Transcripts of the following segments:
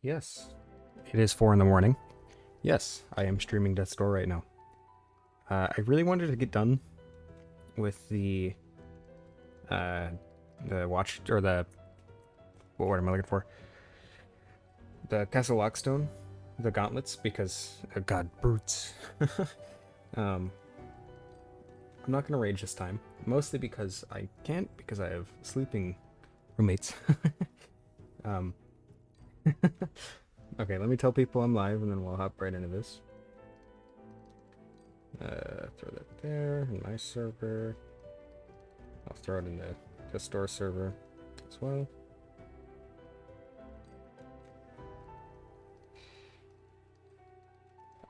Yes, it is 4 in the morning. Yes, I am streaming Death's Door right now. I really wanted to get done with uh, the watch, or what word am I looking for? The Castle Lockstone, the gauntlets, because, god, brutes. um, I'm not gonna rage this time, mostly because I can't, because I have sleeping roommates. um, okay, let me tell people I'm live, and then we'll hop right into this. Throw that there in my server. I'll throw it in the store server as well.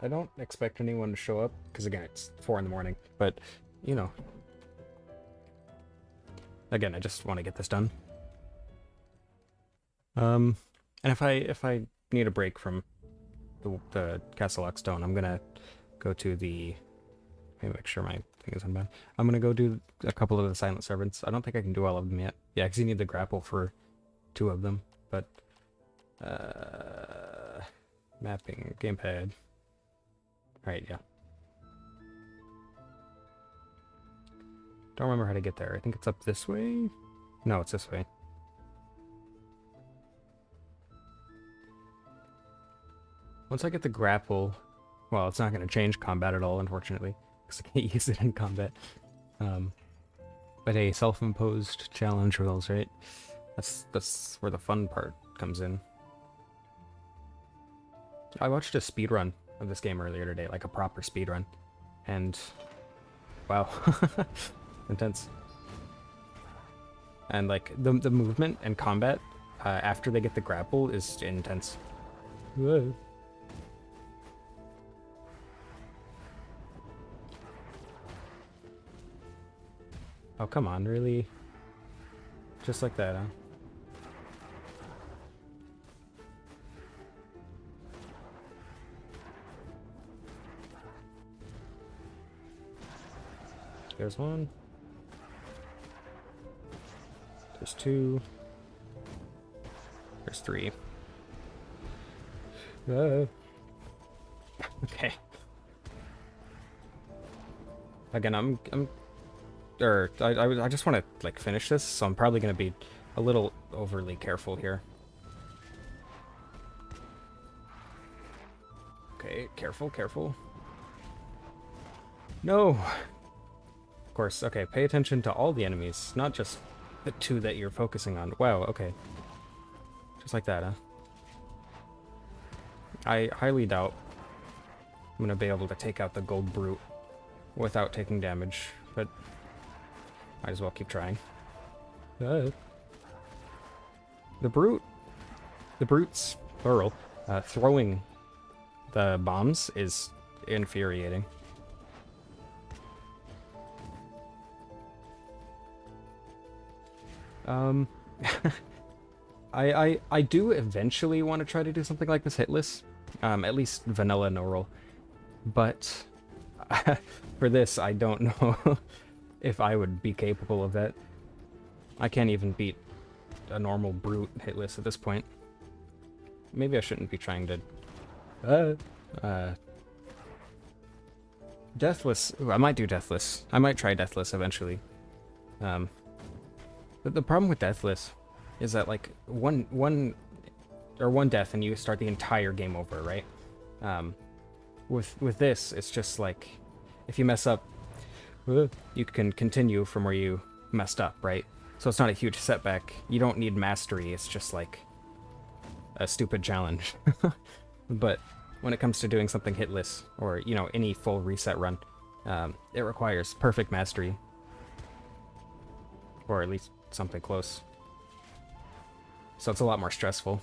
I don't expect anyone to show up because again it's 4 in the morning, but you know, again I just want to get this done. And if I need a break from the Castle Lockstone, I'm gonna go to the. Let me make sure my thing is unbound. I'm gonna go do a couple of the Silent Servants. I don't think I can do all of them yet. Yeah, because you need the grapple for 2 of them. But mapping gamepad. All right, yeah. Don't remember how to get there. I think it's up this way. No, it's this way. Once I get the grapple, well, it's not going to change combat at all, unfortunately, because I can't use it in combat. But a self-imposed challenge rules, right? That's where the fun part comes in. I watched a speedrun of this game earlier today, like a proper speedrun, and wow, intense. And like the movement and combat after they get the grapple is intense. Whoa. Oh, come on, really? Just like that, huh? There's one. There's 2. There's 3. Okay. Again, I just want to like finish this, so I'm probably gonna be a little overly careful here. Okay, careful, careful. No. Of course. Okay, pay attention to all the enemies, not just the 2 that you're focusing on. Wow. Okay. Just like that, huh? I highly doubt I'm gonna be able to take out the gold brute without taking damage, but might as well keep trying. The brute's plural, throwing the bombs is infuriating. I do eventually want to try to do something like this hitless, at least vanilla no roll, but for this I don't know if I would be capable of that. I can't even beat a normal brute hitless at this point. Maybe I shouldn't be trying to Deathless. Ooh, I might do Deathless. I might try Deathless eventually. But the problem with Deathless is that like one death and you start the entire game over, right? With this, it's just like if you mess up, you can continue from where you messed up, right? So it's not a huge setback. You don't need mastery. It's just like a stupid challenge. But when it comes to doing something hitless or, you know, any full reset run, it requires perfect mastery, or at least something close. So it's a lot more stressful.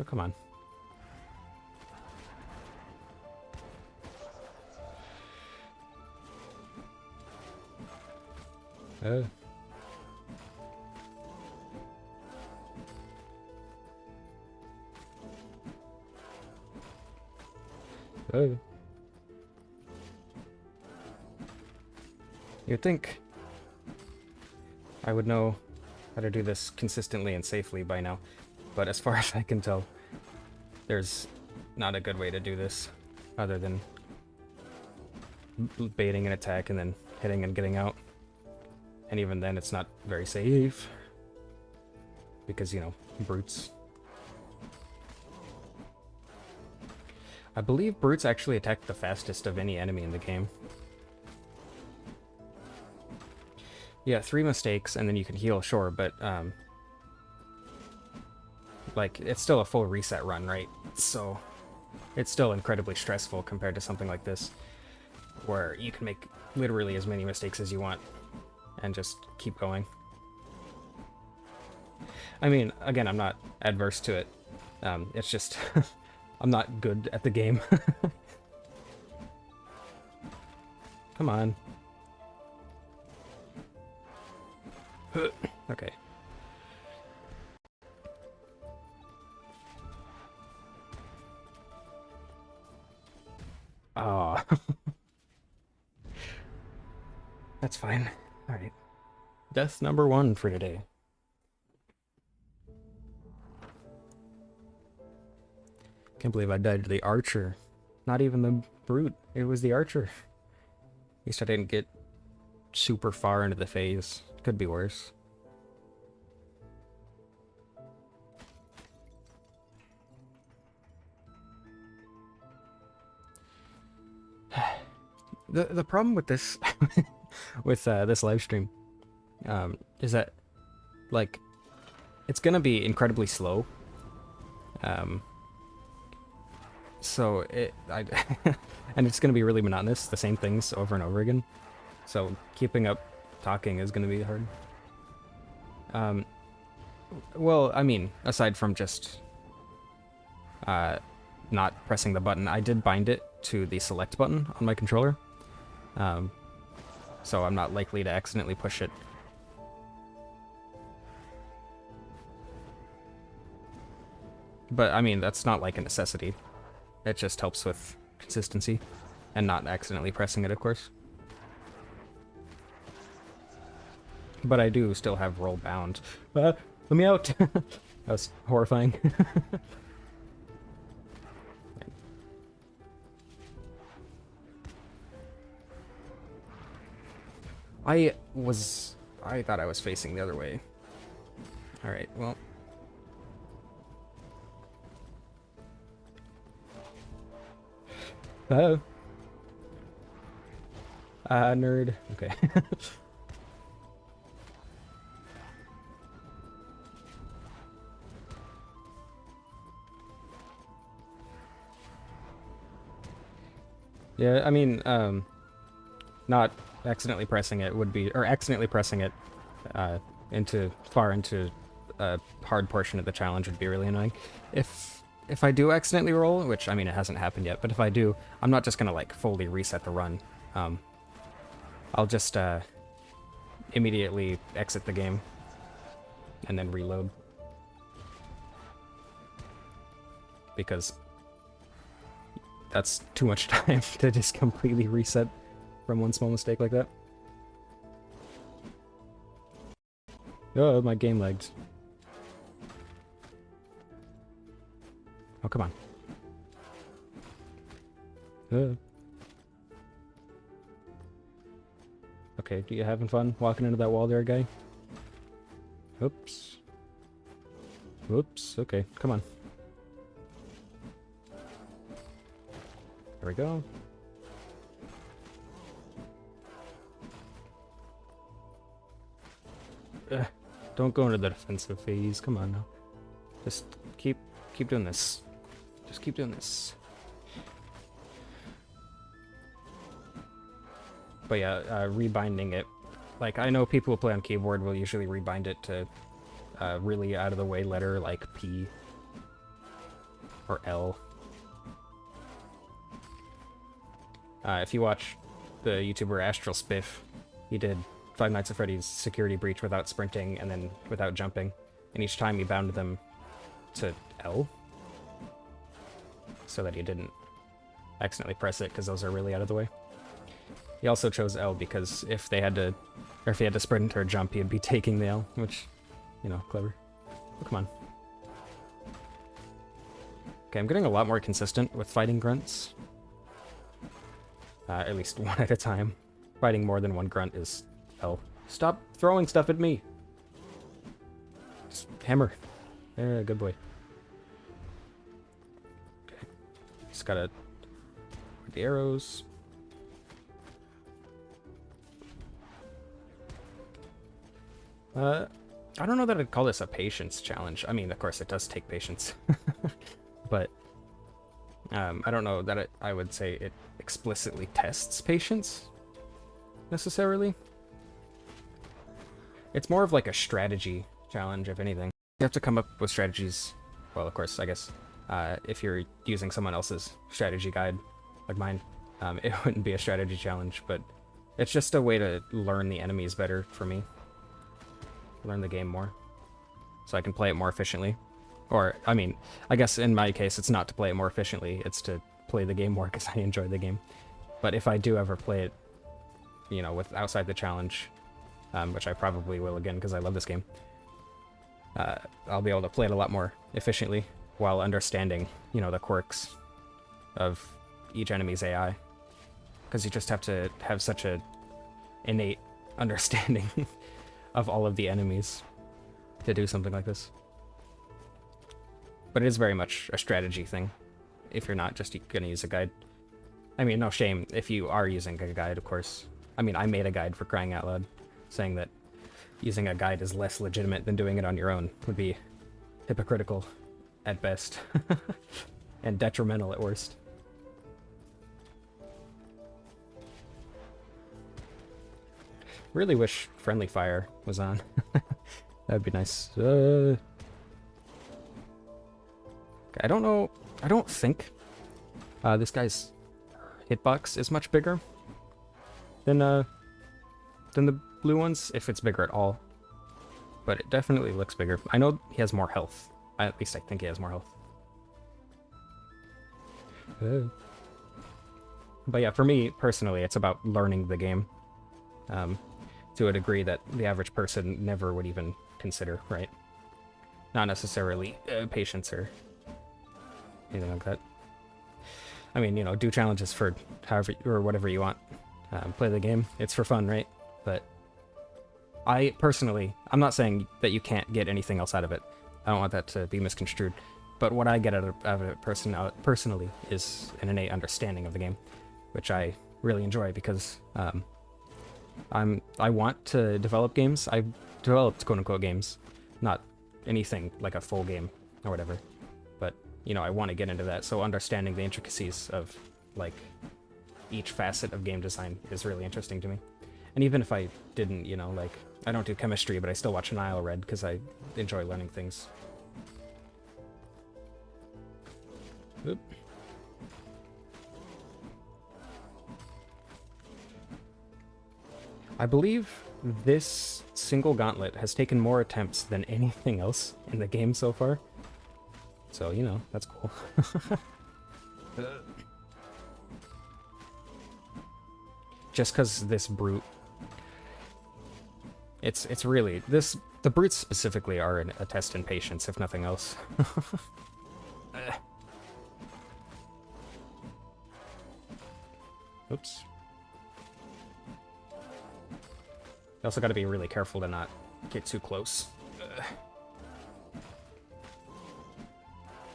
Oh, come on. Oh. Oh. You'd think I would know how to do this consistently and safely by now. But as far as I can tell, there's not a good way to do this other than baiting an attack and then hitting and getting out. And even then, it's not very safe. Because, you know, brutes. I believe brutes actually attack the fastest of any enemy in the game. Yeah, 3 mistakes and then you can heal, sure, but, like, it's still a full reset run, right? So, it's still incredibly stressful compared to something like this, where you can make literally as many mistakes as you want and just keep going. I mean, again, I'm not adverse to it. It's just, I'm not good at the game. Come on. Okay. Ah. That's fine. Alright. Death number 1 for today. Can't believe I died to the archer. Not even the brute. It was the archer. At least I didn't get super far into the phase. Could be worse. The problem with this with this live stream is that, like, it's gonna be incredibly slow. So and it's gonna be really monotonous, the same things over and over again. So keeping up talking is gonna be hard. Well, I mean, aside from just not pressing the button, I did bind it to the select button on my controller. So I'm not likely to accidentally push it. But, I mean, that's not like a necessity. It just helps with consistency and not accidentally pressing it, of course. But I do still have roll bound. Let me out! That was horrifying. I thought I was facing the other way. Alright, well. Oh. Nerd. Okay. Yeah, I mean, not accidentally pressing it would be, or accidentally pressing it far into a hard portion of the challenge would be really annoying. If I do accidentally roll, which, I mean, it hasn't happened yet, but if I do, I'm not just gonna, like, fully reset the run. I'll just immediately exit the game and then reload. Because that's too much time to just completely reset from one small mistake like that. Oh, my game lagged. Oh, come on. Okay, you having fun walking into that wall there, guy? Oops. Whoops, okay, come on. There we go. Don't go into the defensive phase, come on now. Just keep doing this. Just keep doing this. But yeah, rebinding it. Like, I know people who play on keyboard will usually rebind it to really out of the way letter like P or L. If you watch the YouTuber Astral Spiff, he did Five Nights at Freddy's Security Breach without sprinting and then without jumping, and each time he bound them to L so that he didn't accidentally press it because those are really out of the way. He also chose L because if they had to Or if he had to sprint or jump, he'd be taking the L, which, you know, clever. Oh, come on. Okay, I'm getting a lot more consistent with fighting grunts. At least one at a time. Fighting more than one grunt is hell. Stop throwing stuff at me! Just hammer. Yeah, good boy. Okay. Just gotta... the arrows. I don't know that I'd call this a patience challenge. I mean, of course, it does take patience. But I don't know that I would say it explicitly tests patience, necessarily. It's more of like a strategy challenge, if anything. You have to come up with strategies. Well, of course, I guess, if you're using someone else's strategy guide, like mine, it wouldn't be a strategy challenge, but it's just a way to learn the enemies better for me. Learn the game more, so I can play it more efficiently. Or, I mean, I guess in my case, it's not to play it more efficiently, it's to play the game more because I enjoy the game. But if I do ever play it, you know, with outside the challenge, which I probably will again because I love this game, I'll be able to play it a lot more efficiently while understanding, you know, the quirks of each enemy's AI. Because you just have to have such a innate understanding of all of the enemies to do something like this. But it is very much a strategy thing, if you're not just gonna use a guide. I mean, no shame if you are using a guide, of course. I mean, I made a guide, for crying out loud, saying that using a guide is less legitimate than doing it on your own would be hypocritical at best, and detrimental at worst. Really wish friendly fire was on. That'd be nice. I don't know. I don't think this guy's hitbox is much bigger than the blue ones, if it's bigger at all. But it definitely looks bigger. I know he has more health. At least I think he has more health. But yeah, for me personally, it's about learning the game. To a degree that the average person never would even consider, right? Not necessarily patience or anything like that. I mean, you know, do challenges for however or whatever you want. Play the game. It's for fun, right? But I personally, I'm not saying that you can't get anything else out of it. I don't want that to be misconstrued. But what I get out of it personally is an innate understanding of the game, which I really enjoy because I want to develop games. I've developed quote-unquote games, not anything like a full game or whatever. But, you know, I want to get into that, so understanding the intricacies of, like, each facet of game design is really interesting to me. And even if I didn't, you know, like, I don't do chemistry, but I still watch Nile Red because I enjoy learning things. Oop. I believe this single gauntlet has taken more attempts than anything else in the game so far. So, you know, that's cool. Just because this brute... It's really... The brutes specifically are a test in patience, if nothing else. Oops. You also gotta be really careful to not get too close.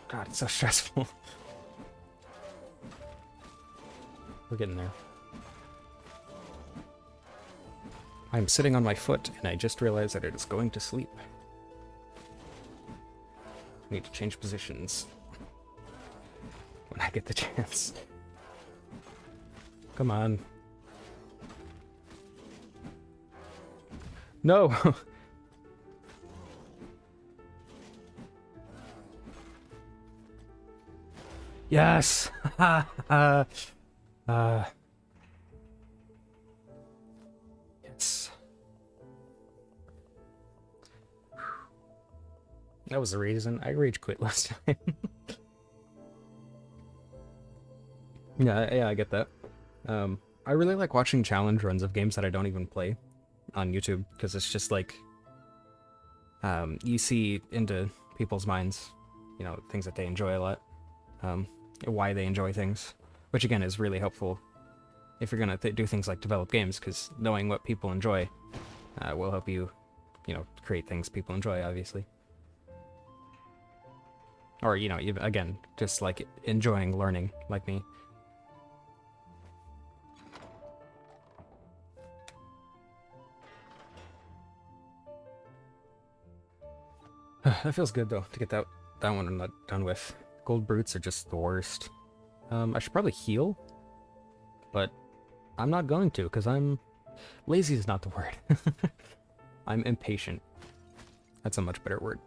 God, it's so stressful. We're getting there. I'm sitting on my foot, and I just realized that it is going to sleep. I need to change positions when I get the chance. Come on. No! Yes! Yes. That was the reason I rage quit last time. Yeah, I get that. I really like watching challenge runs of games that I don't even play. on YouTube, because it's just like, you see into people's minds, you know, things that they enjoy a lot, why they enjoy things, which again is really helpful if you're gonna do things like develop games, because knowing what people enjoy will help you, you know, create things people enjoy, obviously. Or, you know, again, just like enjoying learning, like me. That feels good though, to get that one I'm not done with. Gold brutes are just the worst. I should probably heal, but I'm not going to, because I'm... Lazy is not the word. I'm impatient. That's a much better word.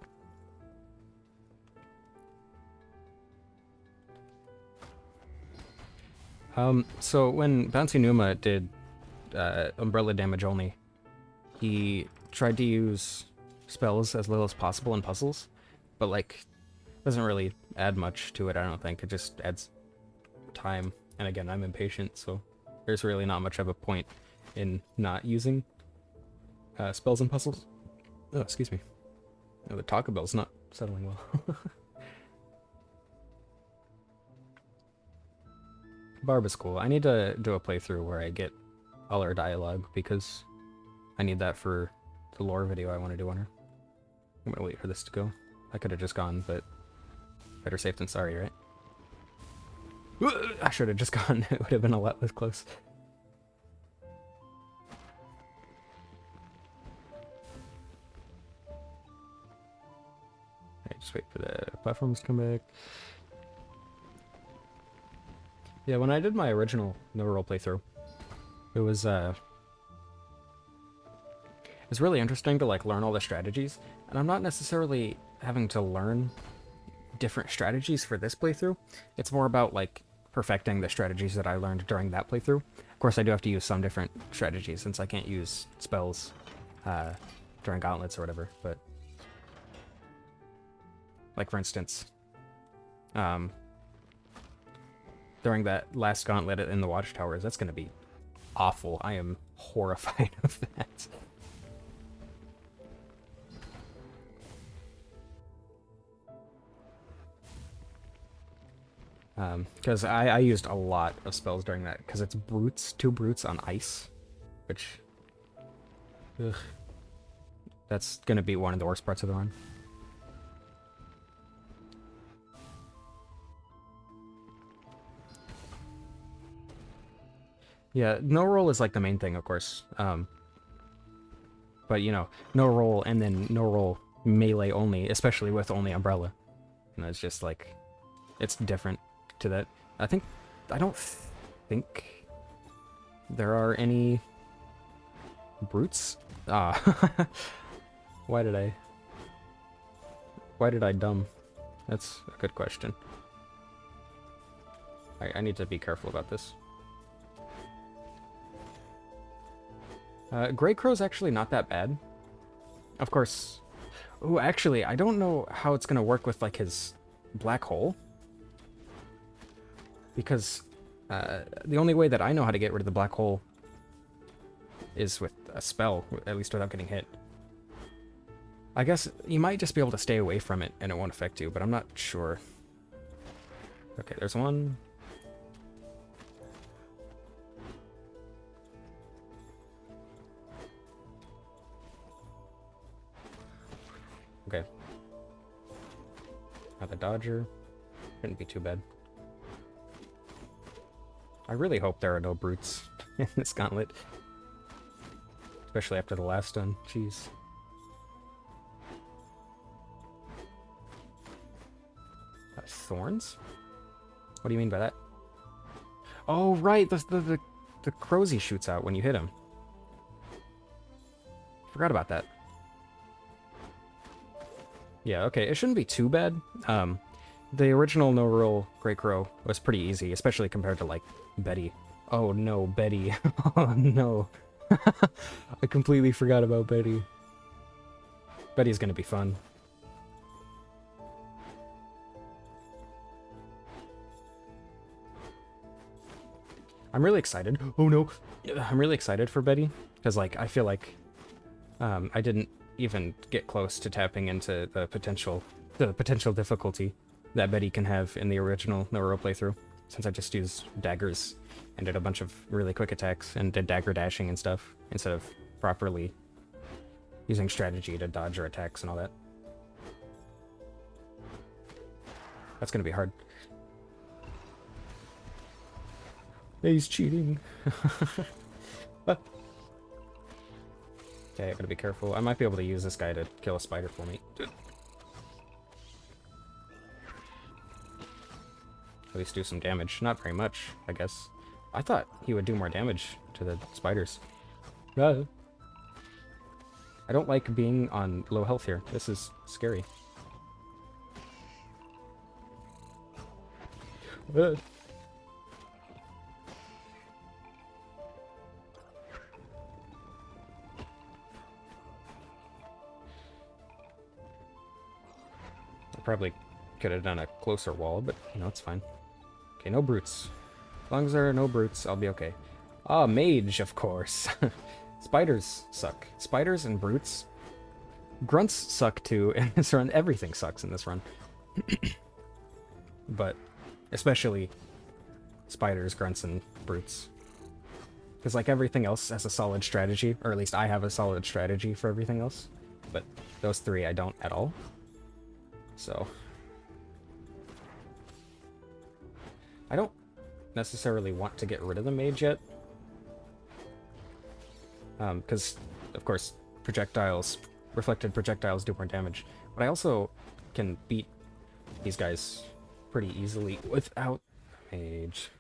So when Bouncy Numa did umbrella damage only, he tried to use spells as little as possible in puzzles, but like doesn't really add much to it, I don't think. It just adds time, and again, I'm impatient, so there's really not much of a point in not using spells and puzzles. Oh, excuse me. Oh, the Taco Bell's not settling well. Barb is cool. I need to do a playthrough where I get all her dialogue, because I need that for the lore video I want to do on her. I'm gonna wait for this to go. I could have just gone, but better safe than sorry, right? I should have just gone. It would have been a lot less close. Alright, just wait for the platforms to come back. Yeah, when I did my original no-roll playthrough, it was really interesting to like learn all the strategies, and I'm not necessarily having to learn different strategies for this playthrough. It's more about like perfecting the strategies that I learned during that playthrough. Of course, I do have to use some different strategies since I can't use spells during gauntlets or whatever, but like for instance, during that last gauntlet in the watchtowers, that's gonna be awful. I am horrified of that. Because I used a lot of spells during that, because it's brutes, 2 brutes on ice, which, ugh, that's gonna be one of the worst parts of the run. Yeah, no roll is like the main thing, of course. But you know, no roll and then no roll melee only, especially with only umbrella. And it's just like, it's different to that. I don't think there are any brutes. Ah, why did I dumb? That's a good question. I need to be careful about this. Grey Crow's actually not that bad. Of course. Oh, actually, I don't know how it's gonna work with like his black hole. Because the only way that I know how to get rid of the black hole is with a spell, at least without getting hit. I guess you might just be able to stay away from it and it won't affect you, but I'm not sure. Okay, there's one. Okay. Now the dodger. Shouldn't be too bad. I really hope there are no brutes in this gauntlet. Especially after the last one. Jeez. Thorns? What do you mean by that? Oh, right! The crows he shoots out when you hit him. Forgot about that. Yeah, okay, it shouldn't be too bad. The original no-roll Grey Crow was pretty easy, especially compared to, like, Betty. Oh no, Betty. Oh no. I completely forgot about Betty. Betty's gonna be fun. I'm really excited. Oh no. I'm really excited for Betty, because, like, I feel like I didn't even get close to tapping into the potential difficulty that Betty can have in the original Noro playthrough, since I just used daggers and did a bunch of really quick attacks and did dagger dashing and stuff instead of properly using strategy to dodge her attacks and all that. That's gonna be hard. He's cheating. Okay, I gotta be careful. I might be able to use this guy to kill a spider for me. At least do some damage. Not very much, I guess. I thought he would do more damage to the spiders. I don't like being on low health here. This is scary. I probably could have done a closer wall, but, you know, it's fine. Okay, no brutes. As long as there are no brutes, I'll be okay. Ah, mage, of course. Spiders suck. Spiders and brutes. Grunts suck too in this run. Everything sucks in this run. But especially spiders, grunts, and brutes. Because like everything else has a solid strategy, or at least I have a solid strategy for everything else. But those three I don't at all. So I don't necessarily want to get rid of the mage yet. Because, of course, reflected projectiles do more damage. But I also can beat these guys pretty easily without mage.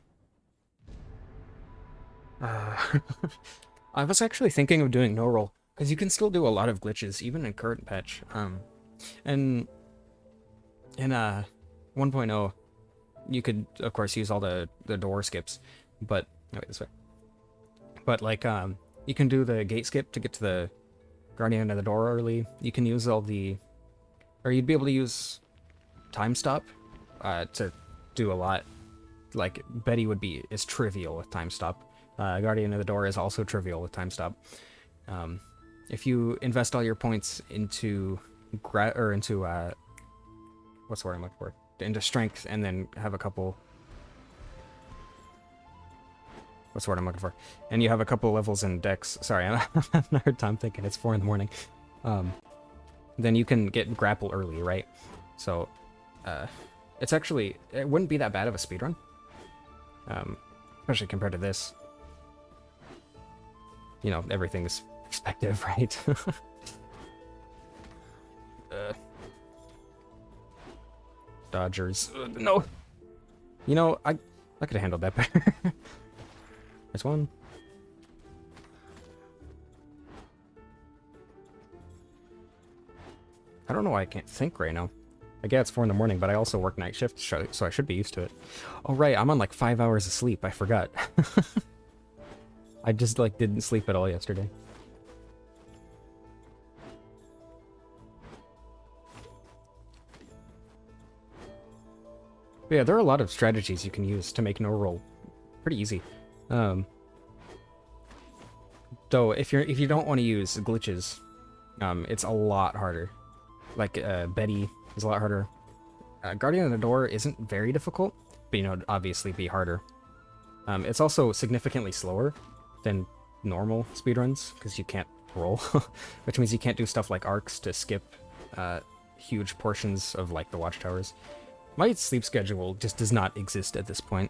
I was actually thinking of doing no roll, because you can still do a lot of glitches, even in current patch. And in 1.0, you could, of course, use all the door skips, but wait, this way. But like, you can do the gate skip to get to the Guardian of the Door early. You can use all the, or you'd be able to use time stop to do a lot. Like Betty is trivial with time stop. Guardian of the Door is also trivial with time stop. If you invest all your points into what's the word I'm looking for? Into strength, and then have a couple. What's the word I'm looking for? And you have a couple levels in dex. Sorry, I'm having a hard time thinking. It's 4 in the morning. Then you can get grapple early, right? So, it wouldn't be that bad of a speedrun. Especially compared to this. You know, everything's perspective, right? Dodgers. No! You know, I could have handled that better. There's one. I don't know why I can't think right now. I get it's 4 in the morning, but I also work night shift, so I should be used to it. Oh right, I'm on like 5 hours of sleep. I forgot. I just like didn't sleep at all yesterday. But yeah, there are a lot of strategies you can use to make no roll pretty easy. Though if you don't want to use glitches, it's a lot harder. Like Betty is a lot harder. Guardian of the Door isn't very difficult, but you know, it'd obviously be harder. It's also significantly slower than normal speedruns because you can't roll, which means you can't do stuff like arcs to skip huge portions of like the watchtowers. My sleep schedule just does not exist at this point,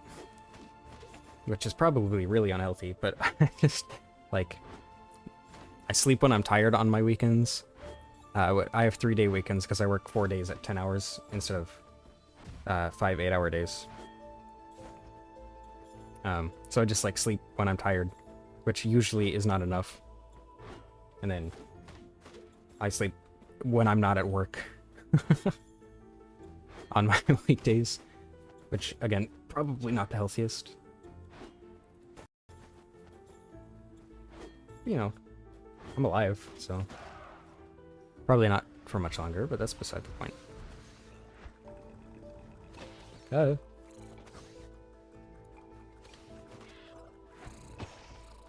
which is probably really unhealthy, but I just, like, I sleep when I'm tired on my weekends. I have 3-day weekends because I work 4 days at 10 hours instead of 5 8-hour days. So I just, like, sleep when I'm tired, which usually is not enough. And then I sleep when I'm not at work. On my weekdays, which, again, probably not the healthiest. You know, I'm alive, so probably not for much longer, but that's beside the point.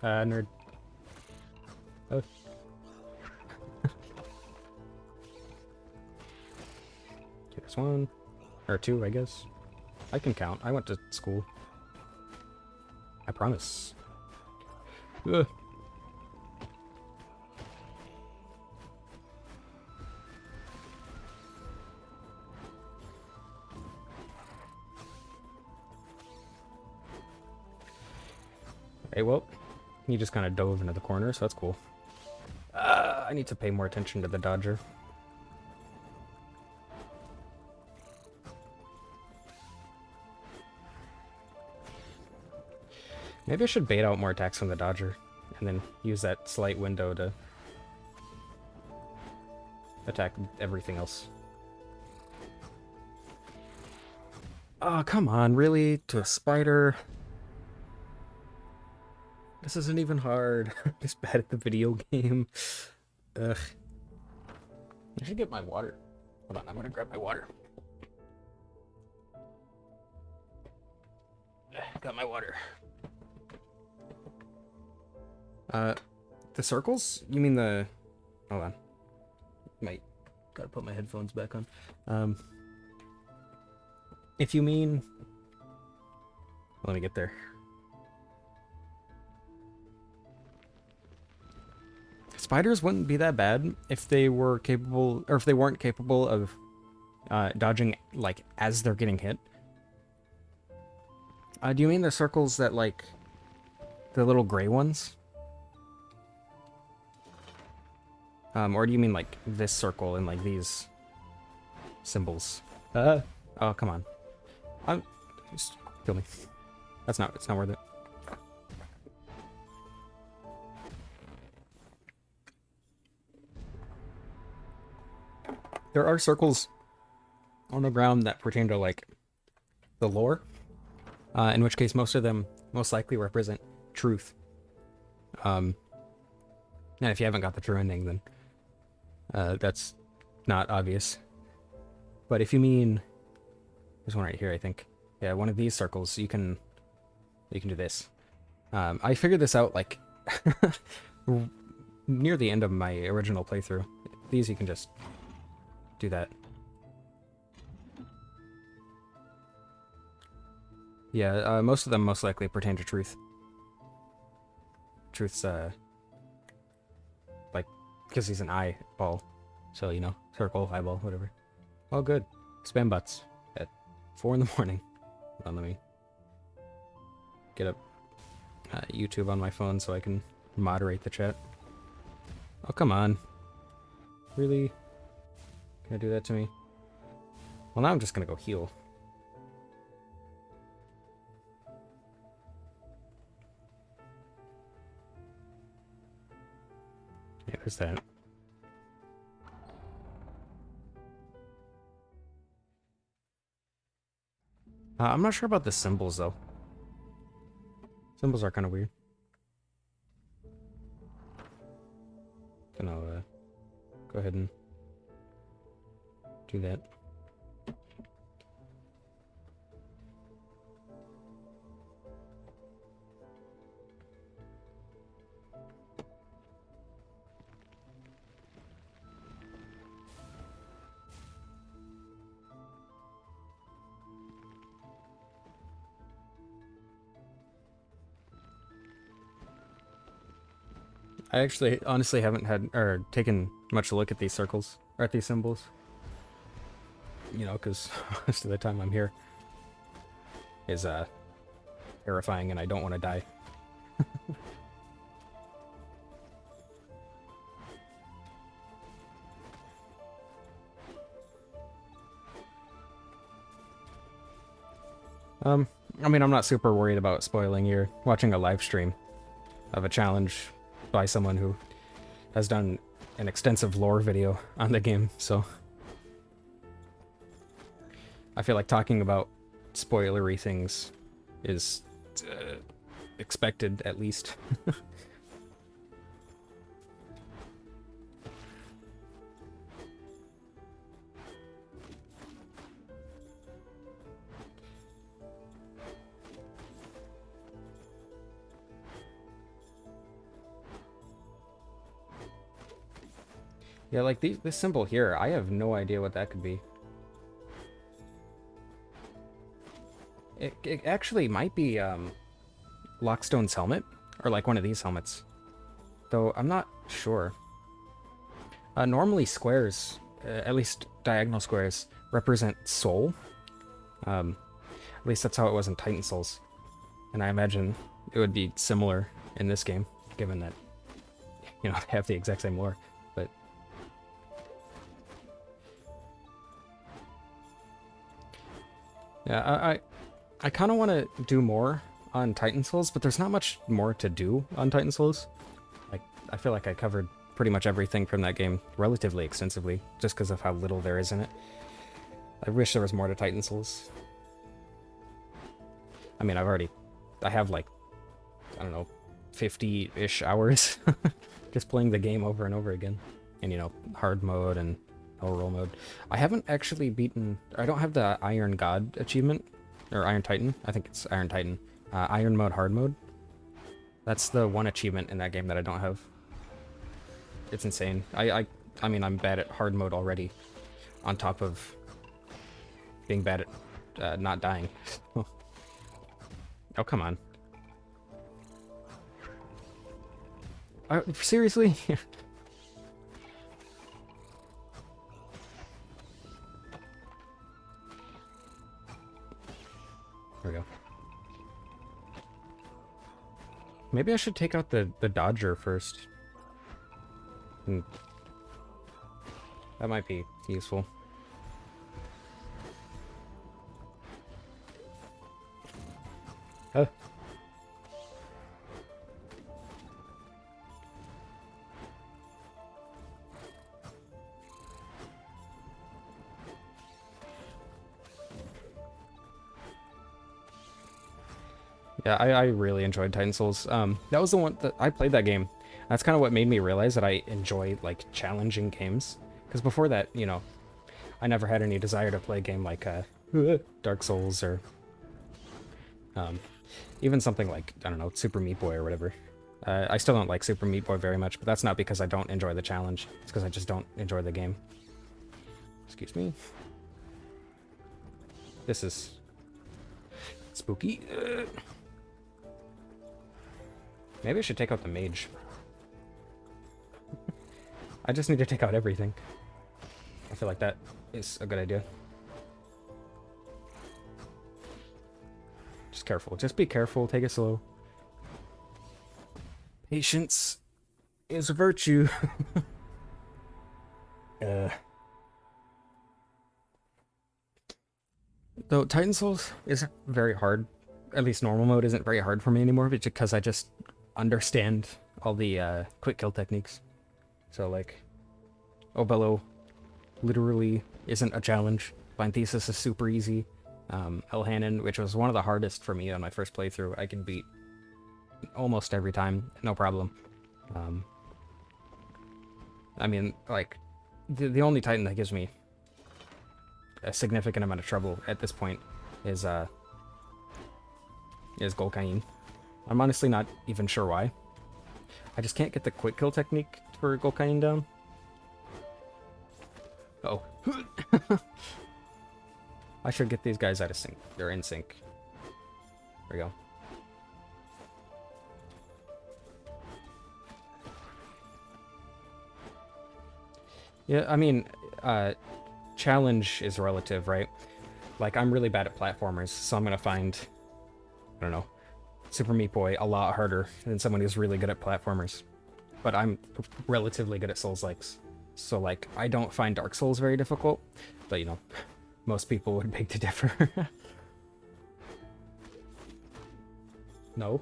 Nerd. Oh. There's one. Or two, I guess. I can count. I went to school. I promise. Ugh. Okay, well, he just kind of dove into the corner, so that's cool. I need to pay more attention to the dodger. Maybe I should bait out more attacks from the dodger, and then use that slight window to attack everything else. Oh, come on, really? To a spider? This isn't even hard. I'm just bad at the video game. Ugh. I should get my water. Hold on, I'm gonna grab my water. Got my water. The circles? You mean the... Hold on. Gotta put my headphones back on. If you mean... Let me get there. Spiders wouldn't be that bad if they were capable, or if they weren't capable of dodging, like, as they're getting hit. Do you mean the circles that, like, the little gray ones? Or do you mean, like, this circle and, like, these symbols? Oh, come on. Just kill me. It's not worth it. There are circles on the ground that pertain to, like, the lore, in which case most of them most likely represent truth. And if you haven't got the true ending, then that's not obvious. But if you mean... There's one right here, I think. Yeah, one of these circles, you can do this. I figured this out, like, near the end of my original playthrough. These you can just... do that. Yeah, most of them most likely pertain to truth. Truth's, like, because he's an eyeball. So, you know, circle, eyeball, whatever. Oh, good. Spam bots at 4 in the morning. Hold on, let me get up YouTube on my phone so I can moderate the chat. Oh, come on. Really? Gonna do that to me? Well, now I'm just gonna go heal. Yeah, there's that. I'm not sure about the symbols, though. Symbols are kind of weird. Gonna go ahead and do that. I actually honestly haven't had or taken much look at these circles or at these symbols. You know, because most of the time I'm here is terrifying and I don't want to die. I mean, I'm not super worried about spoiling. You're watching a live stream of a challenge by someone who has done an extensive lore video on the game, so I feel like talking about spoilery things is expected, at least. Yeah, like this symbol here, I have no idea what that could be. It actually might be Lockstone's helmet, or like one of these helmets. Though I'm not sure. Normally squares, at least diagonal squares, represent soul. At least that's how it was in Titan Souls. And I imagine it would be similar in this game, given that, you know, they have the exact same lore. But yeah, I kind of want to do more on Titan Souls, but there's not much more to do on Titan Souls. Like, I feel like I covered pretty much everything from that game relatively extensively, just because of how little there is in it. I wish there was more to Titan Souls. I mean, I have like, I don't know, 50-ish hours just playing the game over and over again. And, you know, hard mode and roll mode. I haven't actually beaten, I don't have the Iron God achievement, or Iron Titan. I think it's Iron Titan. Iron mode, hard mode. That's the one achievement in that game that I don't have. It's insane. I mean, I'm bad at hard mode already, on top of being bad at not dying. Oh, come on. Seriously? There we go. Maybe I should take out the Dodger first. That might be useful. Huh. Yeah, I really enjoyed Titan Souls. That was the one that I played that game. That's kind of what made me realize that I enjoy, like, challenging games. Because before that, you know, I never had any desire to play a game like Dark Souls or even something like, I don't know, Super Meat Boy or whatever. I still don't like Super Meat Boy very much, but that's not because I don't enjoy the challenge. It's because I just don't enjoy the game. Excuse me. This is spooky. Maybe I should take out the mage. I just need to take out everything. I feel like that is a good idea. Just careful. Just be careful. Take it slow. Patience is a virtue. Though Titan Souls isn't very hard. At least normal mode isn't very hard for me anymore, because I just understand all the quick kill techniques. So, like, Obello literally isn't a challenge. Blind Thesis is super easy. Elhanan, which was one of the hardest for me on my first playthrough, I can beat almost every time, no problem. I mean, like, the only Titan that gives me a significant amount of trouble at this point is Golcain. I'm honestly not even sure why. I just can't get the quick kill technique for Golcain down. Oh. I should get these guys out of sync. They're in sync. There we go. Yeah, I mean, challenge is relative, right? Like, I'm really bad at platformers, so I'm gonna find, I don't know, Super Meat Boy a lot harder than someone who's really good at platformers. But I'm relatively good at Souls-likes. So, like, I don't find Dark Souls very difficult, but, you know, most people would beg to differ. No?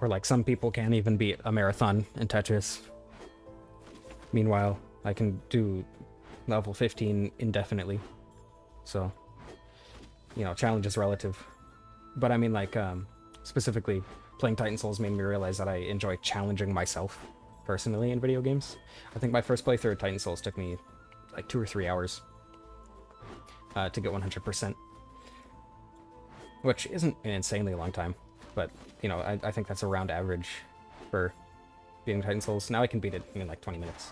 Or, like, some people can't even beat a marathon in Tetris. Meanwhile, I can do level 15 indefinitely. So, you know, challenge is relative. But I mean, like, specifically, playing Titan Souls made me realize that I enjoy challenging myself, personally, in video games. I think my first playthrough of Titan Souls took me, like, 2 or 3 hours to get 100%. Which isn't an insanely long time. but, you know, I think that's around average for beating Titan Souls. Now I can beat it in like 20 minutes.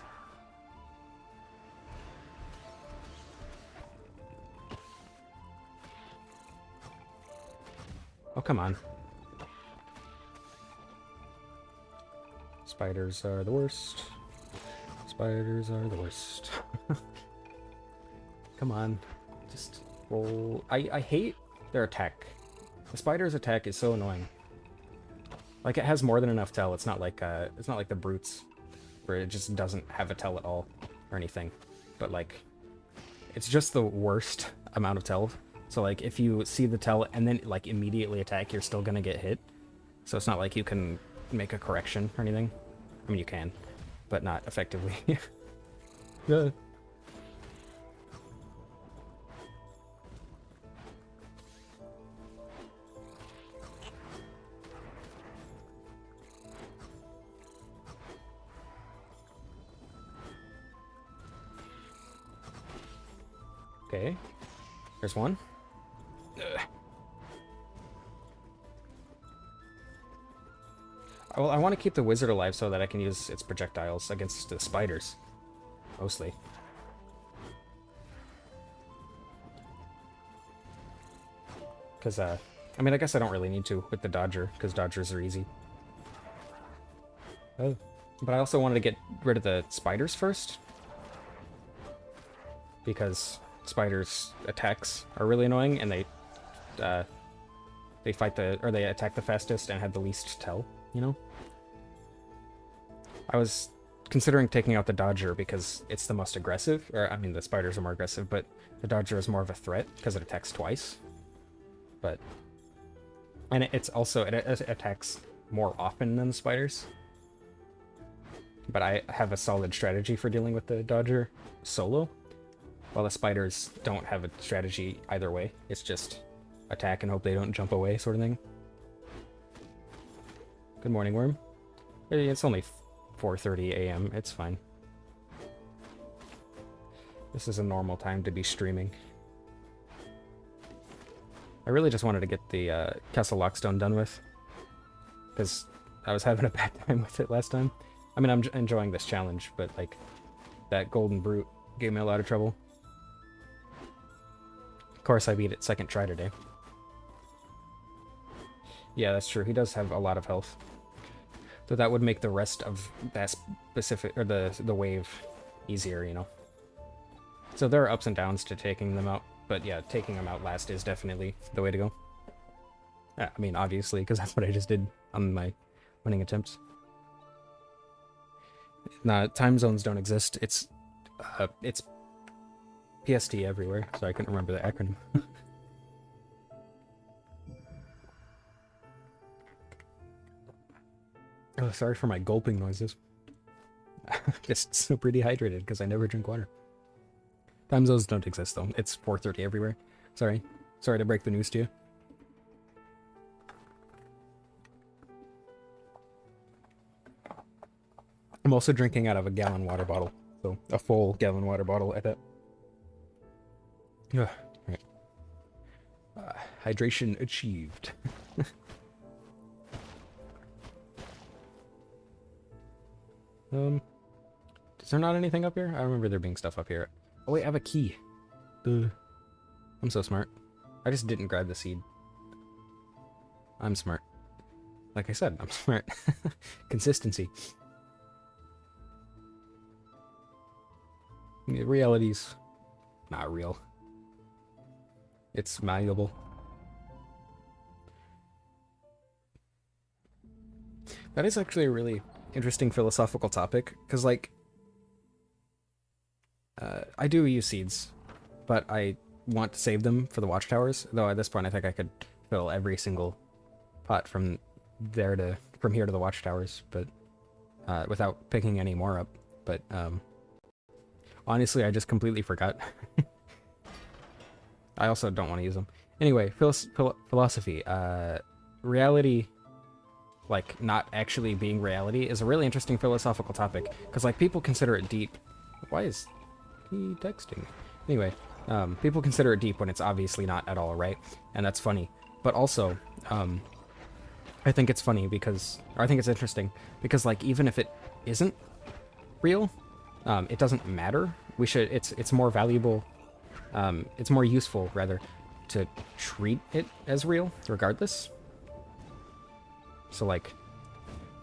Oh, come on. Spiders are the worst. Spiders are the worst. Come on. Just roll. I hate their attack. The spider's attack is so annoying. Like, it has more than enough tell. It's not like the brutes, where it just doesn't have a tell at all or anything. But like, it's just the worst amount of tell. So like, if you see the tell and then like immediately attack, you're still gonna get hit. So it's not like you can make a correction or anything. I mean, you can, but not effectively. Yeah. Okay. There's one. Ugh. Well, I want to keep the wizard alive so that I can use its projectiles against the spiders. Mostly. Because, I mean, I guess I don't really need to with the dodger, because dodgers are easy. Oh. But I also wanted to get rid of the spiders first. Because spiders' attacks are really annoying, and they attack the fastest and have the least tell, you know? I was considering taking out the dodger because it's the most aggressive, or I mean the spiders are more aggressive, but the dodger is more of a threat because it attacks twice. But, and it's also, it attacks more often than the spiders. But I have a solid strategy for dealing with the dodger solo. While the spiders don't have a strategy either way. It's just attack and hope they don't jump away sort of thing. Good morning, worm. It's only 4:30 a.m. It's fine. This is a normal time to be streaming. I really just wanted to get the Castle Lockstone done with. Because I was having a bad time with it last time. I mean, I'm enjoying this challenge, but like, that golden brute gave me a lot of trouble. Of course, I beat it second try today. Yeah, that's true. He does have a lot of health. So that would make the rest of that specific, or the wave easier, you know. So there are ups and downs to taking them out, but yeah, taking them out last is definitely the way to go. I mean, obviously, because that's what I just did on my winning attempts. Nah, time zones don't exist. It's PST everywhere, so I couldn't remember the acronym. Oh, sorry for my gulping noises. Just super dehydrated because I never drink water. Time zones don't exist though. It's 4:30 everywhere. Sorry. Sorry to break the news to you. I'm also drinking out of a gallon water bottle. So, a full gallon water bottle at that. Right. Hydration achieved. Is there not anything up here? I remember there being stuff up here. Oh wait, I have a key. Duh. I'm so smart. I just didn't grab the seed. I'm smart. Like I said, I'm smart. Consistency. Yeah, reality's not real. It's malleable. That is actually a really interesting philosophical topic, because like I do use seeds, but I want to save them for the watchtowers, though at this point I think I could fill every single pot from here to the watchtowers, but without picking any more up. But honestly, I just completely forgot. I also don't want to use them. Anyway, philosophy. Reality, like, not actually being reality, is a really interesting philosophical topic, because, like, people consider it deep. Why is he texting? Anyway, people consider it deep when it's obviously not at all, right? And that's funny. But also, I think it's funny because, or I think it's interesting because, like, even if it isn't real, it doesn't matter. It's more valuable, it's more useful, rather, to treat it as real, regardless. So, like,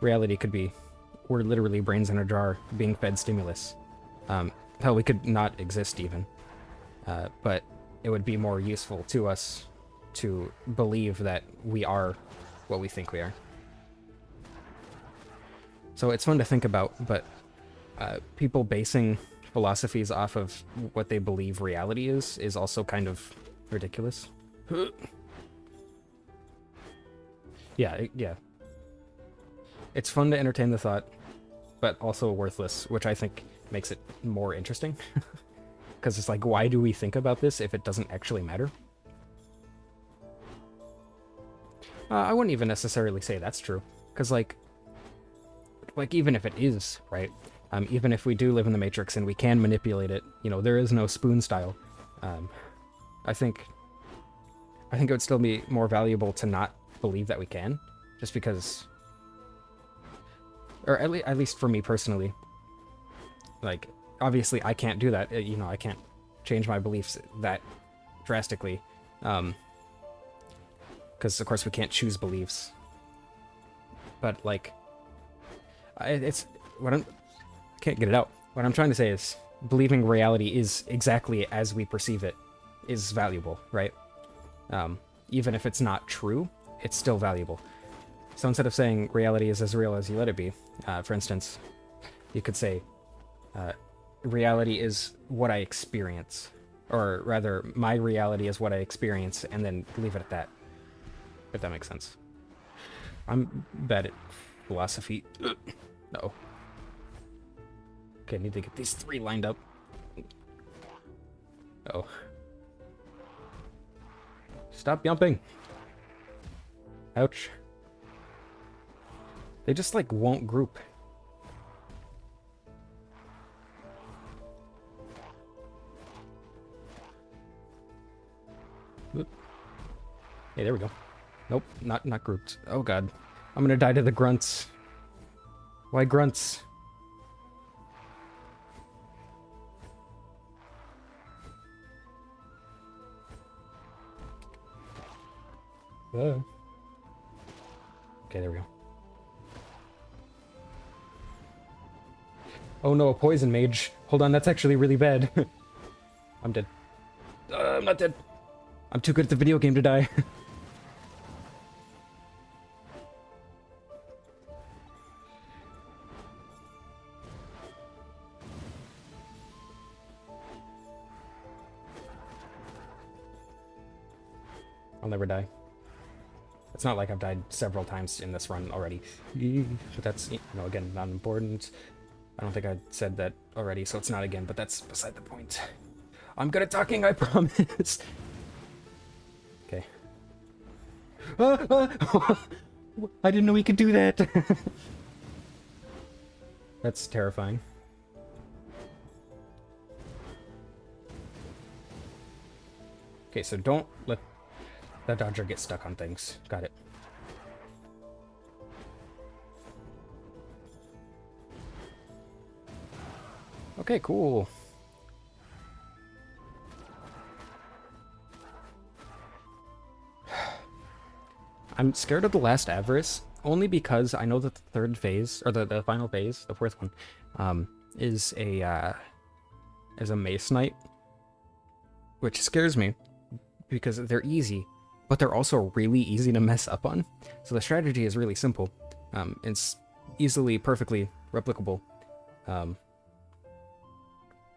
reality could be, we're literally brains in a jar being fed stimulus. Hell, we could not exist even. But it would be more useful to us to believe that we are what we think we are. So it's fun to think about, but people basing philosophies off of what they believe reality is also kind of ridiculous. Yeah. It's fun to entertain the thought, but also worthless, which I think makes it more interesting. Because it's like, why do we think about this if it doesn't actually matter? I wouldn't even necessarily say that's true, because like even if it is, right? Even if we do live in the Matrix and we can manipulate it, you know, there is no spoon style. I think it would still be more valuable to not believe that we can, just because, or at least for me personally, like, obviously I can't do that. You know, I can't change my beliefs that drastically, because of course we can't choose beliefs. But like, it's what I can't get it out. What I'm trying to say is, believing reality is exactly as we perceive it is valuable, right? Even if it's not true, it's still valuable. So instead of saying reality is as real as you let it be, for instance, you could say, reality is what I experience, or rather, my reality is what I experience, and then leave it at that, if that makes sense. I'm bad at philosophy. No. Okay, I need to get these 3 lined up. Oh. Stop jumping. Ouch. They just, like, won't group. Oop. Hey, there we go. Nope, not grouped. Oh god. I'm gonna die to the grunts. Why grunts? Okay, there we go. Oh no, a poison mage. Hold on, that's actually really bad. I'm dead. I'm not dead. I'm too good at the video game to die. I'll never die. It's not like I've died several times in this run already. But that's, you know, again, not important. I don't think I said that already, so it's not again, but that's beside the point. I'm good at talking, I promise. Okay. I didn't know we could do that. That's terrifying. Okay, so don't let that dodger get stuck on things. Got it. Okay, cool. I'm scared of the last Avarice, only because I know that the third phase, or the final phase, the fourth one, is a Mace Knight, which scares me, because they're easy, but they're also really easy to mess up on. So the strategy is really simple. It's easily, perfectly replicable.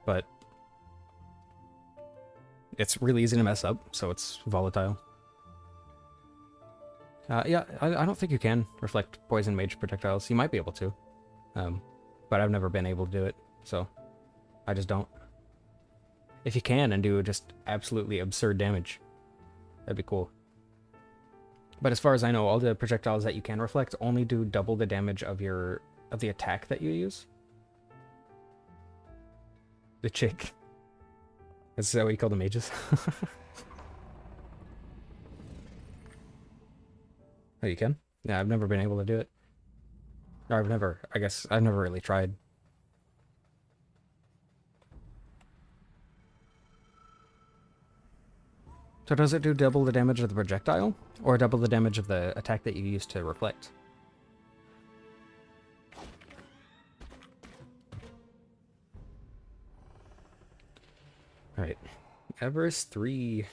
But it's really easy to mess up, so it's volatile. Yeah, I don't think you can reflect poison mage projectiles. You might be able to, but I've never been able to do it, so I just don't. If you can and do just absolutely absurd damage, that'd be cool. But as far as I know, all the projectiles that you can reflect only do double the damage of the attack that you use. The chick. Is that what you call the mages? Oh, you can? Yeah, I've never been able to do it. Or I guess I've never really tried. So does it do double the damage of the projectile? Or double the damage of the attack that you use to reflect? Alright. Everest 3.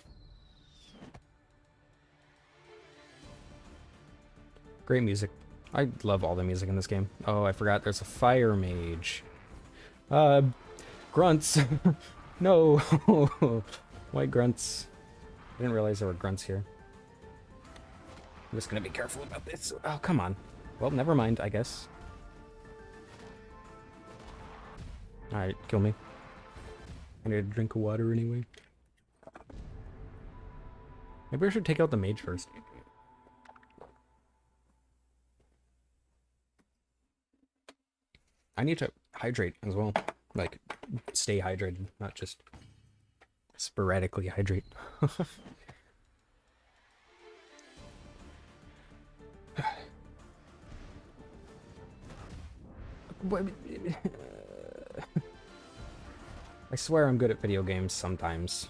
Great music. I love all the music in this game. Oh, I forgot there's a fire mage. Grunts! No! White grunts. I didn't realize there were grunts here. I'm just gonna be careful about this. Oh, come on. Well, never mind, I guess. Alright, kill me. I need a drink of water anyway. Maybe I should take out the mage first. I need to hydrate as well. Like, stay hydrated, not just sporadically hydrate. I swear I'm good at video games sometimes.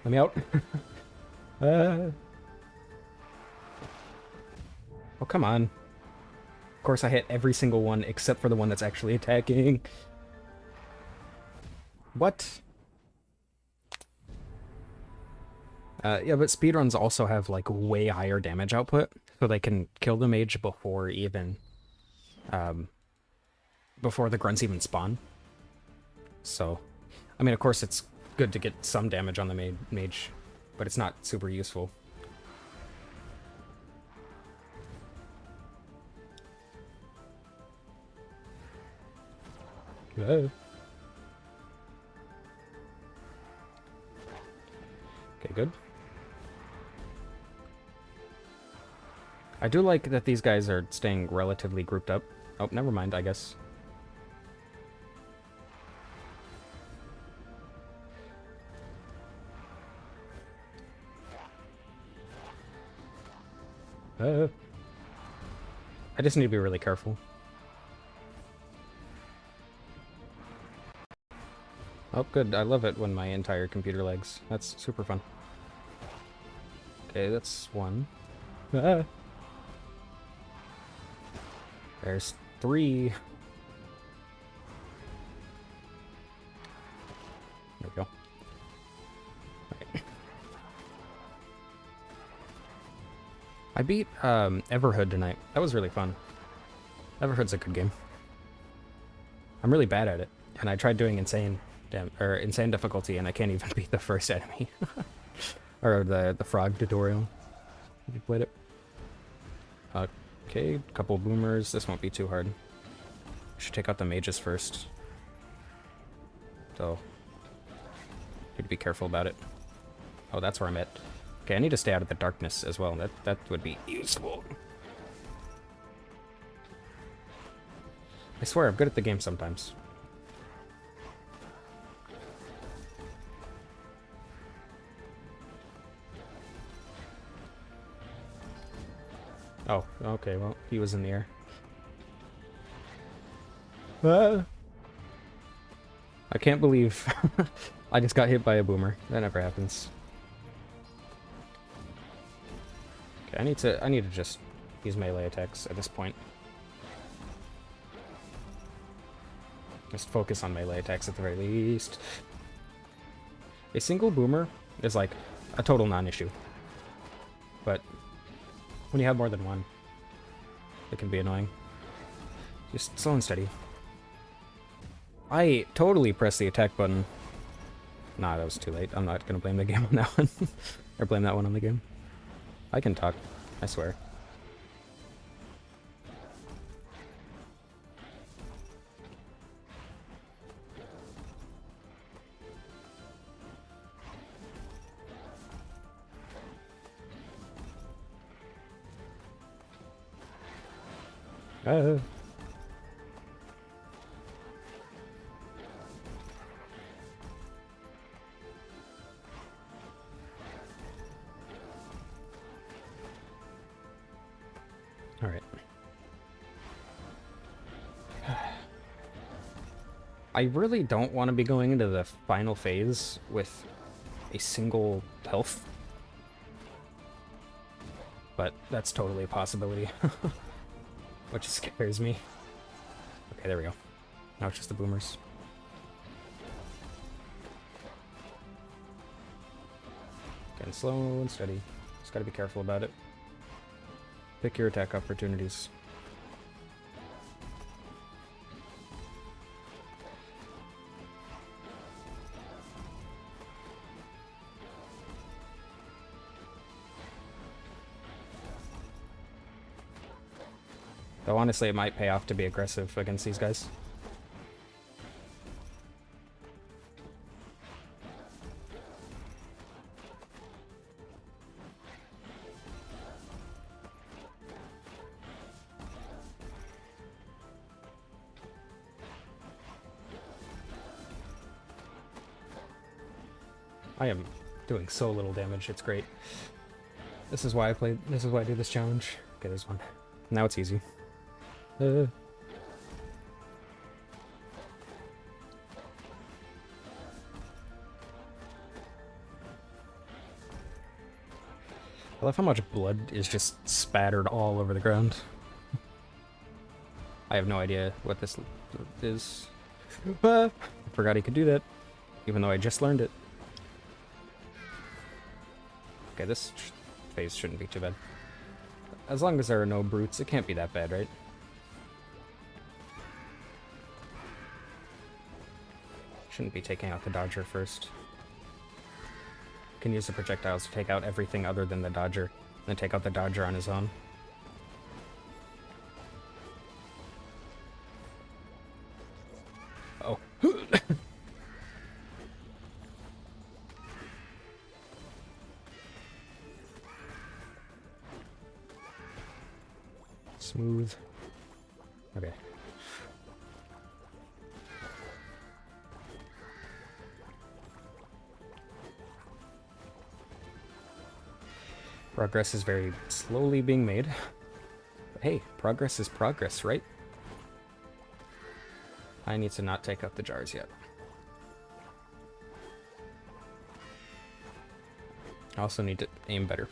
Let me out. Oh, come on. Of course I hit every single one except for the one that's actually attacking. What? Yeah, but speedruns also have, like, way higher damage output, so they can kill the mage before even, before the grunts even spawn. So, I mean, of course it's good to get some damage on the mage, but it's not super useful. Hello. Okay, good. I do like that these guys are staying relatively grouped up. Oh, never mind, I guess. I just need to be really careful. Oh, good. I love it when my entire computer lags. That's super fun. Okay, that's one. Ah. There's 3. There we go. Right. I beat Everhood tonight. That was really fun. Everhood's a good game. I'm really bad at it, and I tried doing insane difficulty, and I can't even beat the first enemy. Or the frog tutorial. Have you played it? Okay, couple boomers. This won't be too hard. Should take out the mages first. So, need to be careful about it. Oh, that's where I'm at. Okay, I need to stay out of the darkness as well. That would be useful. I swear, I'm good at the game sometimes. Oh, okay, well, he was in the air. I can't believe I just got hit by a boomer. That never happens. Okay, I need to just use melee attacks at this point. Just focus on melee attacks at the very least. A single boomer is like a total non-issue. But when you have more than one, it can be annoying. Just slow and steady. I totally pressed the attack button. Nah, that was too late. I'm not gonna blame the game on that one. Or blame that one on the game. I can talk, I swear. Alright. I really don't want to be going into the final phase with a single health. But that's totally a possibility. Which scares me. Okay, there we go. Now it's just the boomers. Getting slow and steady. Just gotta be careful about it. Pick your attack opportunities. Though honestly, it might pay off to be aggressive against these guys. I am doing so little damage, it's great. This is why I do this challenge. Okay, there's one. Now it's easy. I love how much blood is just spattered all over the ground. I have no idea what this is. I forgot he could do that, even though I just learned it. Okay, this phase shouldn't be too bad. As long as there are no brutes, it can't be that bad, right? Shouldn't be taking out the dodger first. Can use the projectiles to take out everything other than the dodger, then take out the dodger on his own. Oh. Smooth. Okay. Progress is very slowly being made. But hey, progress is progress, right? I need to not take out the jars yet. I also need to aim better.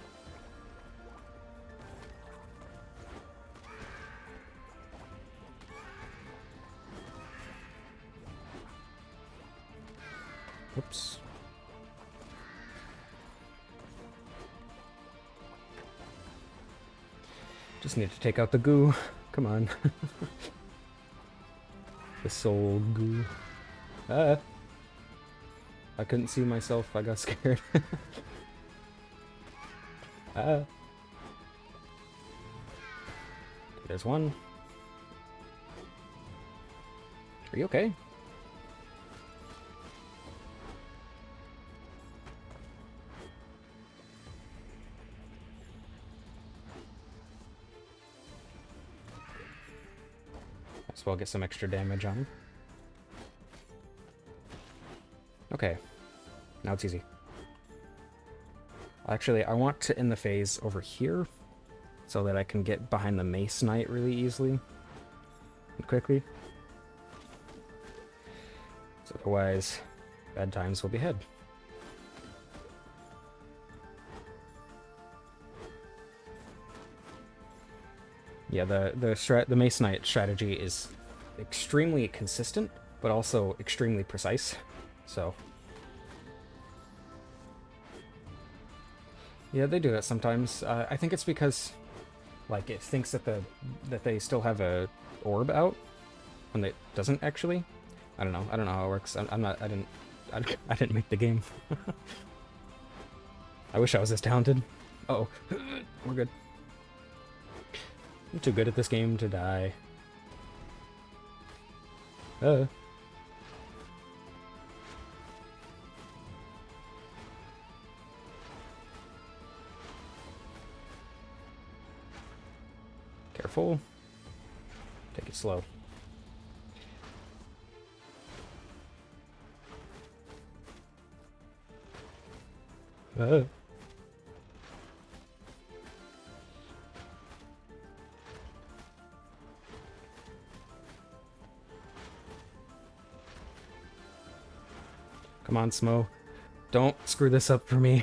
Oops. Just need to take out the goo. Come on. The soul goo. Ah! I couldn't see myself, I got scared. Ah! There's one. Are you okay? So I'll get some extra damage on him. Okay. Now it's easy. Actually, I want to end the phase over here so that I can get behind the Mace Knight really easily and quickly. So otherwise, bad times will be ahead. Yeah, the Mace Knight strategy is extremely consistent, but also extremely precise. So yeah, they do that sometimes. I think it's because like it thinks that they still have a orb out when it doesn't actually. I don't know how it works. I didn't make the game. I wish I was this talented. Uh-oh. We're good. I'm too good at this game to die. Careful. Take it slow. Come on, Smo. Don't screw this up for me.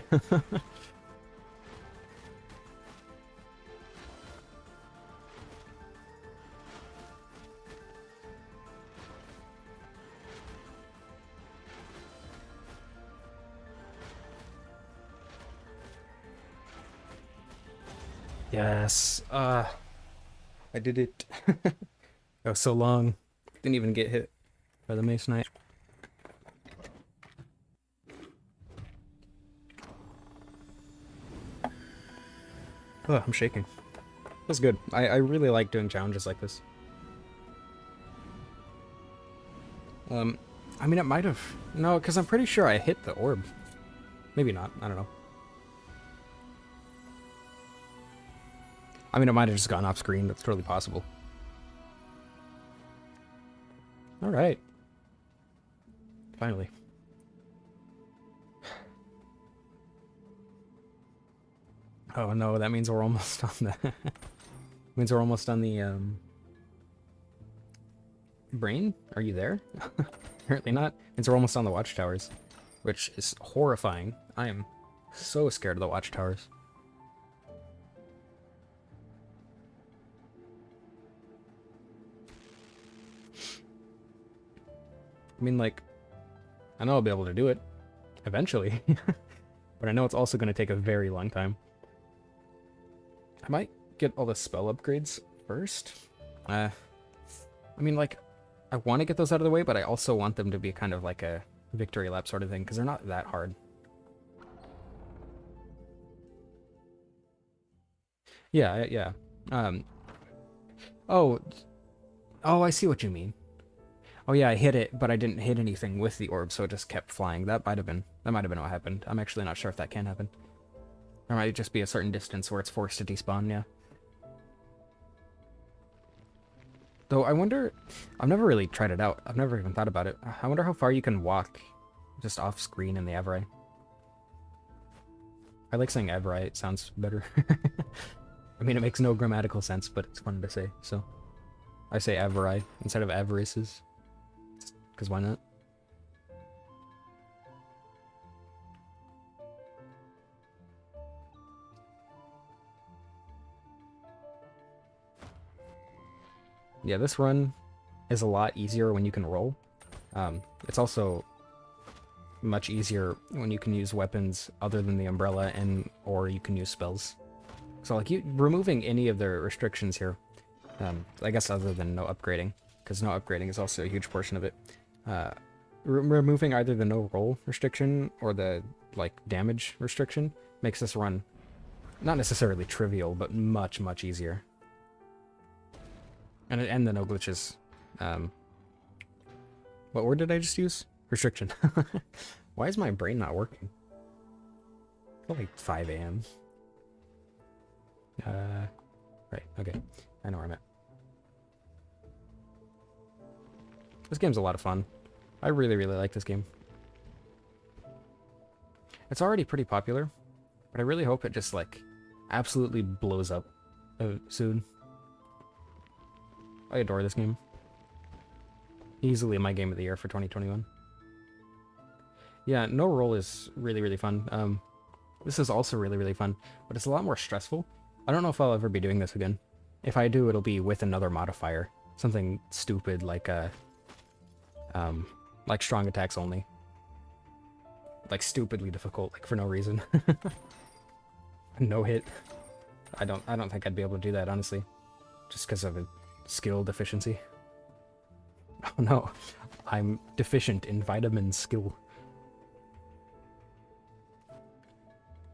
Yes. I did it. That was so long. Didn't even get hit by the Mace Knight. Oh, I'm shaking. That's good. I really like doing challenges like this. I mean, it might have... No, because I'm pretty sure I hit the orb. Maybe not. I don't know. I mean, it might have just gone off screen. That's totally possible. Alright. Finally. Oh no, that means we're almost on the... means we're almost on the, Brain? Are you there? Apparently not. Means we're almost on the watchtowers. Which is horrifying. I am so scared of the watchtowers. I mean, like, I know I'll be able to do it eventually, but I know it's also going to take a very long time. I might get all the spell upgrades first. I mean, like, I want to get those out of the way, but I also want them to be kind of like a victory lap sort of thing, because they're not that hard. Yeah, yeah. Oh, I see what you mean. Oh yeah, I hit it, but I didn't hit anything with the orb, so it just kept flying. That might have been what happened. I'm actually not sure if that can happen. There might just be a certain distance where it's forced to despawn, yeah. Though I wonder, I've never really tried it out. I've never even thought about it. I wonder how far you can walk just off screen in the Evereye. I like saying Evereye, it sounds better. I mean, it makes no grammatical sense, but it's fun to say, so. I say Evereye instead of Avarices. Because why not? Yeah, this run is a lot easier when you can roll. It's also much easier when you can use weapons other than the umbrella or you can use spells. So like removing any of the restrictions here, I guess other than no upgrading, because no upgrading is also a huge portion of it. Removing either the no roll restriction or the like damage restriction makes this run not necessarily trivial, but much, much easier. And the no glitches. What word did I just use? Restriction. Why is my brain not working? It's only 5 a.m. Right, okay. I know where I'm at. This game's a lot of fun. I really, really like this game. It's already pretty popular, but I really hope it just, like, absolutely blows up soon. I adore this game. Easily my game of the year for 2021. Yeah, no roll is really, really fun. This is also really, really fun, but it's a lot more stressful. I don't know if I'll ever be doing this again. If I do, it'll be with another modifier. Something stupid like strong attacks only. Like stupidly difficult, like for no reason. No hit. I don't think I'd be able to do that, honestly. Just because of a skill deficiency. Oh no. I'm deficient in vitamin skill.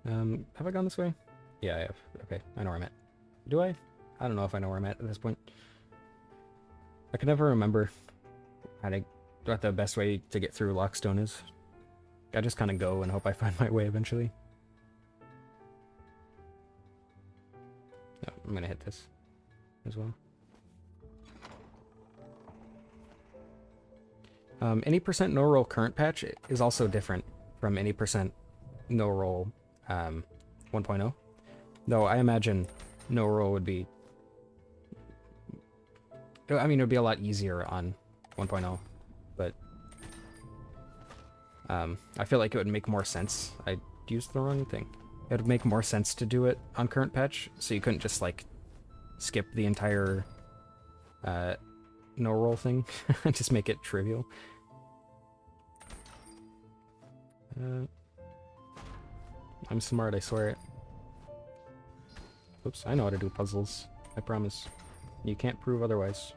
Have I gone this way? Yeah, I have. Okay, I know where I'm at. Do I? I don't know if I know where I'm at this point. I can never remember what the best way to get through Lockstone is. I just kind of go and hope I find my way eventually. No, I'm gonna hit this as well. Any percent no roll current patch is also different from any percent no roll 1.0. Though I imagine no roll would be... I mean, it would be a lot easier on 1.0, but... I feel like it would make more sense. I used the wrong thing. It would make more sense to do it on current patch, so you couldn't just like skip the entire no roll thing and just make it trivial. I'm smart, I swear it. Oops, I know how to do puzzles. I promise. You can't prove otherwise.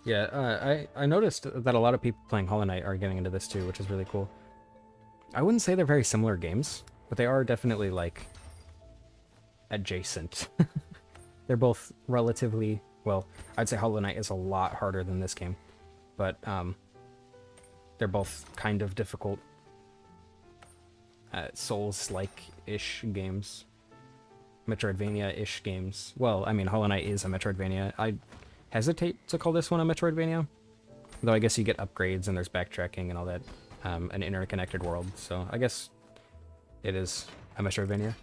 Yeah, I noticed that a lot of people playing Hollow Knight are getting into this too, which is really cool. I wouldn't say they're very similar games, but they are definitely, like, adjacent. They're both relatively, well, I'd say Hollow Knight is a lot harder than this game, but they're both kind of difficult Souls-like-ish games. Metroidvania-ish games. Well, I mean, Hollow Knight is a Metroidvania. I hesitate to call this one a Metroidvania, though I guess you get upgrades and there's backtracking and all that, an interconnected world, so I guess it is a Metroidvania.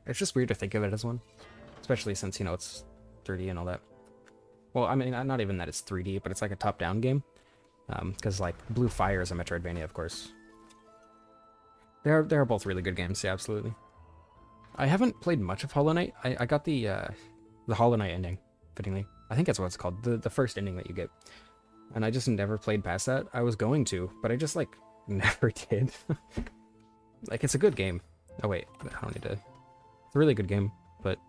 It's just weird to think of it as one, especially since, you know, it's 3D and all that. Well, I mean, not even that it's 3D, but it's like a top-down game, because, like, Blue Fire is a Metroidvania, of course. They're both really good games, yeah, absolutely. I haven't played much of Hollow Knight. I got the Hollow Knight ending, fittingly. I think that's what it's called, the first ending that you get. And I just never played past that. I was going to, but I just, like, never did. Like, it's a good game. Oh, wait, I don't need to... It's a really good game, but...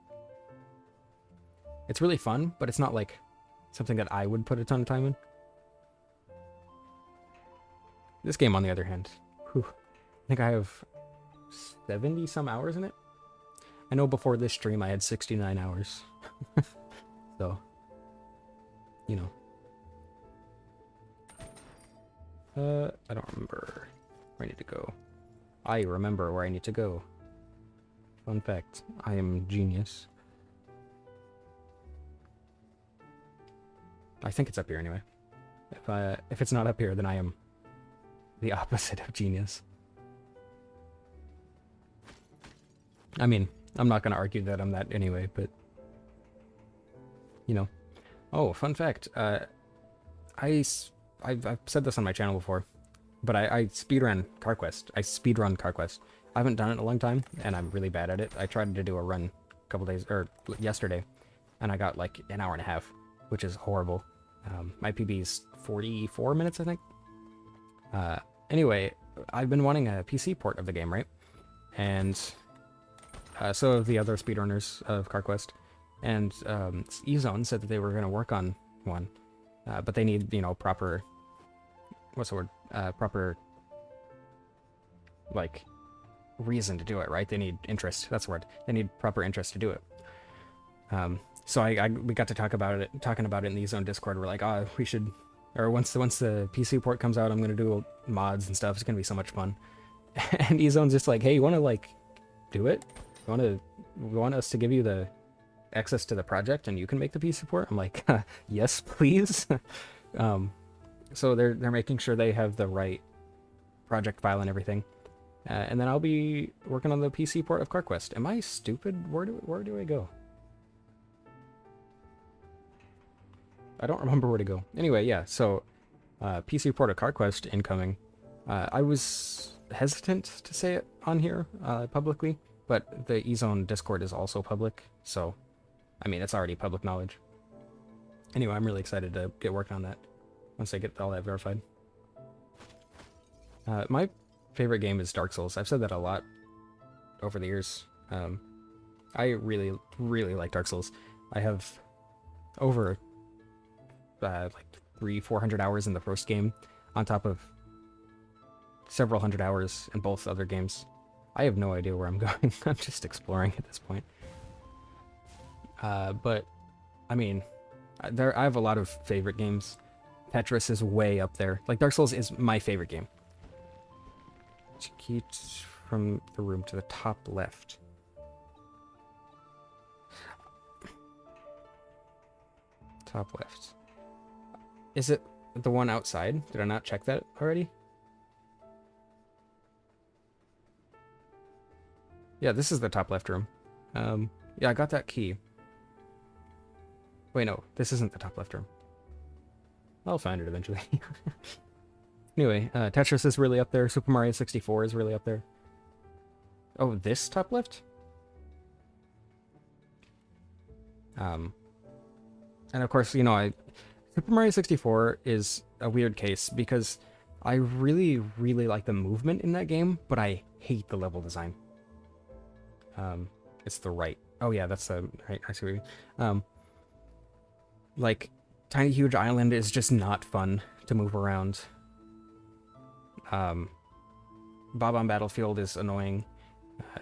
It's really fun, but it's not, like, something that I would put a ton of time in. This game, on the other hand, whew, I think I have 70-some hours in it. I know before this stream I had 69 hours. So... You know. I don't remember where I need to go. I remember where I need to go. Fun fact, I am genius. I think it's up here anyway. If it's not up here, then I am the opposite of genius. I mean, I'm not gonna argue that I'm that anyway, but... You know. Oh, fun fact. I've said this on my channel before, but I speedrun CarQuest. I speedrun CarQuest. I haven't done it in a long time, and I'm really bad at it. I tried to do a run a couple days, or yesterday, and I got like an hour and a half, which is horrible. My PB is 44 minutes, I think. Anyway, I've been wanting a PC port of the game, right? And so have the other speedrunners of CarQuest. And E-Zone said that they were going to work on one, but they need, you know, proper, what's the word? Proper, like, reason to do it, right? They need interest. That's the word. They need proper interest to do it. So we got to talking about it in the E-Zone Discord. We're like, oh, we should, or once the PC port comes out, I'm going to do mods and stuff. It's going to be so much fun. And E-Zone's just like, hey, you want to, like, do it? You want us to give you the access to the project and you can make the PC port? I'm like, yes, please. So they're making sure they have the right project file and everything. And then I'll be working on the PC port of CarQuest. Am I stupid? Where do I go? I don't remember where to go. Anyway, yeah, so PC port of CarQuest incoming. I was hesitant to say it on here publicly, but the E-Zone Discord is also public, so I mean, it's already public knowledge. Anyway, I'm really excited to get working on that once I get all that verified. My favorite game is Dark Souls. I've said that a lot over the years. I really, really like Dark Souls. I have over like 300-400 hours in the first game, on top of several hundred hours in both other games. I have no idea where I'm going. I'm just exploring at this point. But, I mean, I have a lot of favorite games. Tetris is way up there. Like, Dark Souls is my favorite game. Key from the room to the top left. Top left. Is it the one outside? Did I not check that already? Yeah, this is the top left room. Yeah, I got that key. Wait, no, this isn't the top left room. I'll find it eventually. Anyway, Tetris is really up there. Super Mario 64 is really up there. Oh, this top left? And of course, you know, Super Mario 64 is a weird case because I really, really like the movement in that game, but I hate the level design. It's the right. Oh yeah, that's the right. I see what you mean. Like, Tiny Huge Island is just not fun to move around. Bob on Battlefield is annoying,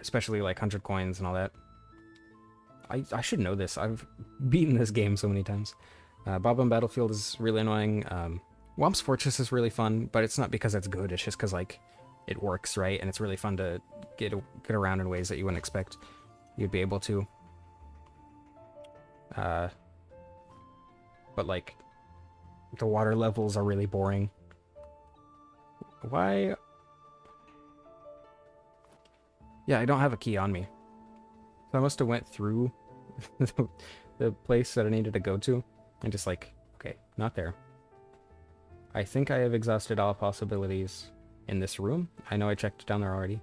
especially like 100 coins and all that. I should know this. I've beaten this game so many times. Bob on Battlefield is really annoying. Womp's Fortress is really fun, but it's not because it's good. It's just because like it works, right? And it's really fun to get around in ways that you wouldn't expect you'd be able to. But like the water levels are really boring. Why? Yeah, I don't have a key on me. So I must have went through the place that I needed to go to and just like, okay, not there. I think I have exhausted all possibilities in this room. I know I checked down there already.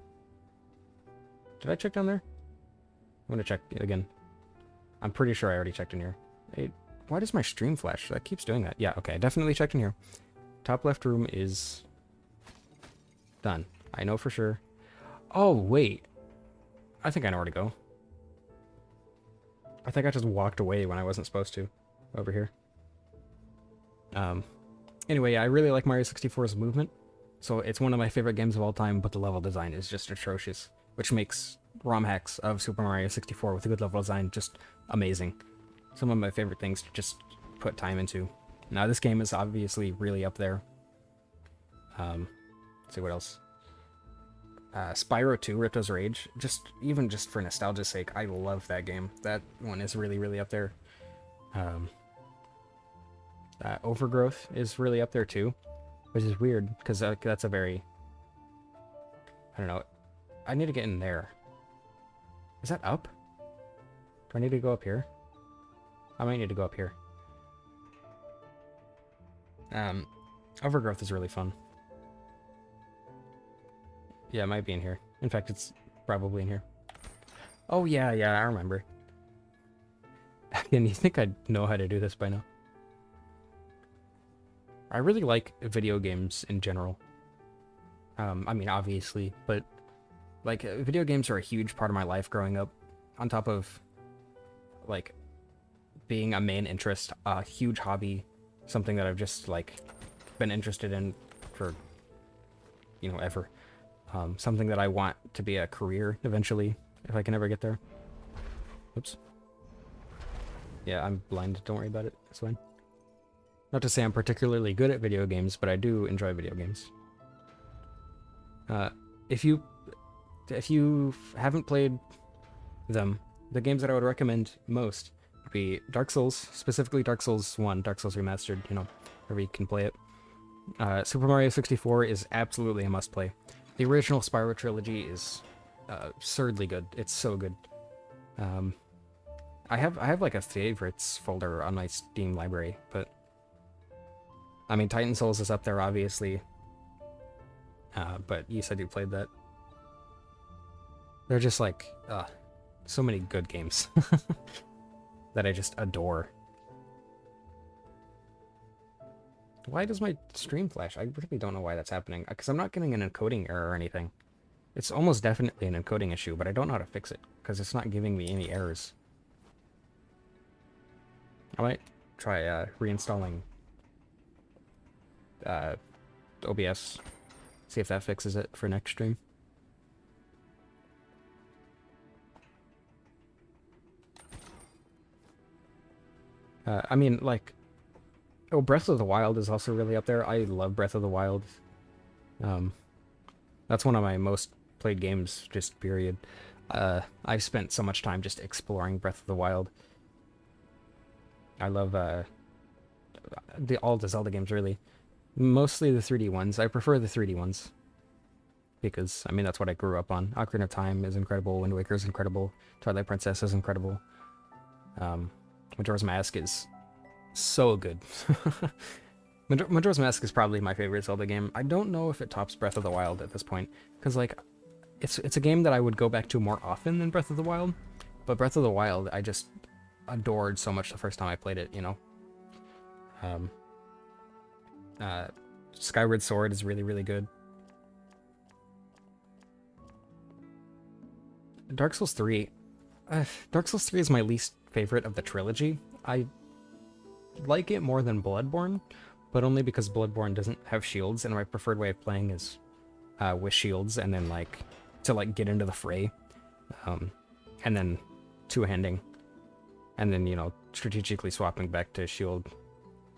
Did I check down there? I'm gonna check it again. I'm pretty sure I already checked in here. Hey, why does my stream flash? That keeps doing that. Yeah, okay, I definitely checked in here. Top left room is done. I know for sure. Oh, wait. I think I know where to go. I think I just walked away when I wasn't supposed to. Over here. Anyway, yeah, I really like Mario 64's movement. So it's one of my favorite games of all time, but the level design is just atrocious. Which makes ROM hacks of Super Mario 64 with a good level design just amazing. Some of my favorite things to just put time into. Now, this game is obviously really up there. Let's see what else. Spyro 2, Ripto's Rage. Even just for nostalgia's sake, I love that game. That one is really, really up there. Overgrowth is really up there too, which is weird because that's a very, I don't know. I need to get in there. Is that up? Do I need to go up here? I might need to go up here. Overgrowth is really fun. Yeah, it might be in here. In fact, it's probably in here. Oh yeah, I remember. And you think I'd know how to do this by now? I really like video games in general. I mean, obviously, but like video games are a huge part of my life growing up. On top of like being a main interest, a huge hobby, something that I've just like been interested in for, you know, ever. Something that I want to be a career eventually, if I can ever get there. Oops. Yeah, I'm blind. Don't worry about it. It's fine. Not to say I'm particularly good at video games, but I do enjoy video games. If you haven't played them, the games that I would recommend most would be Dark Souls, specifically Dark Souls 1, Dark Souls Remastered, you know, wherever you can play it. Super Mario 64 is absolutely a must-play. The original Spyro trilogy is absurdly good. It's so good. I have like a favorites folder on my Steam library, but I mean Titan Souls is up there obviously. But you said you played that. They're just like so many good games that I just adore. Why does my stream flash? I really don't know why that's happening. Because I'm not getting an encoding error or anything. It's almost definitely an encoding issue, but I don't know how to fix it. Because it's not giving me any errors. I might try reinstalling OBS. See if that fixes it for next stream. I mean, like... Oh, Breath of the Wild is also really up there. I love Breath of the Wild. That's one of my most played games, just period. I've spent so much time just exploring Breath of the Wild. I love all the Zelda games, really. Mostly the 3D ones. I prefer the 3D ones. Because, I mean, that's what I grew up on. Ocarina of Time is incredible. Wind Waker is incredible. Twilight Princess is incredible. Majora's Mask is So good. Majora's Mask is probably my favorite Zelda game. I don't know if it tops Breath of the Wild at this point, because like, it's a game that I would go back to more often than Breath of the Wild, but Breath of the Wild I just adored so much the first time I played it, you know. Um, Skyward Sword is really, really good. Dark Souls 3. Dark Souls 3 is my least favorite of the trilogy. I like it more than Bloodborne, but only because Bloodborne doesn't have shields, and my preferred way of playing is with shields, and then like to like get into the fray, and then two-handing, and then, you know, strategically swapping back to shield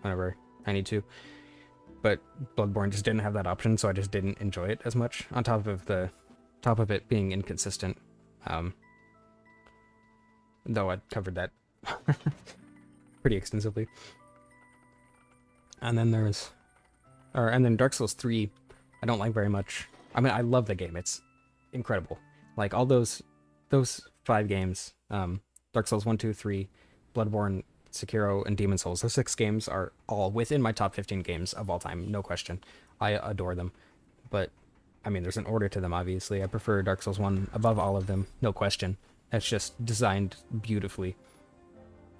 whenever I need to. But Bloodborne just didn't have that option, so I just didn't enjoy it as much. On top of it being inconsistent, though I covered that pretty extensively. And then Dark Souls 3, I don't like very much. I mean, I love the game; it's incredible. Like all those 5 games, Dark Souls 1, 2, 3, Bloodborne, Sekiro, and Demon Souls. Those 6 games are all within my top 15 games of all time, no question. I adore them. But, I mean, there's an order to them, obviously. I prefer Dark Souls 1 above all of them, no question. It's just designed beautifully.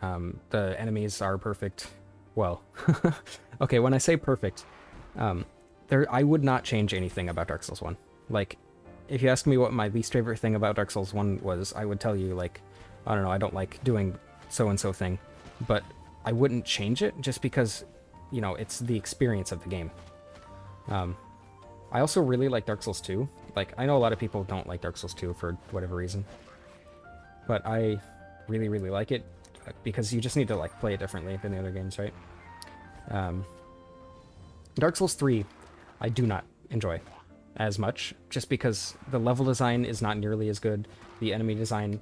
The enemies are perfect. Well, okay, when I say perfect, I would not change anything about Dark Souls 1. Like, if you ask me what my least favorite thing about Dark Souls 1 was, I would tell you, like, I don't know, I don't like doing so-and-so thing. But I wouldn't change it just because, you know, it's the experience of the game. I also really like Dark Souls 2. Like, I know a lot of people don't like Dark Souls 2 for whatever reason, but I really, really like it because you just need to, like, play it differently than the other games, right? Dark Souls 3, I do not enjoy as much, just because the level design is not nearly as good, the enemy design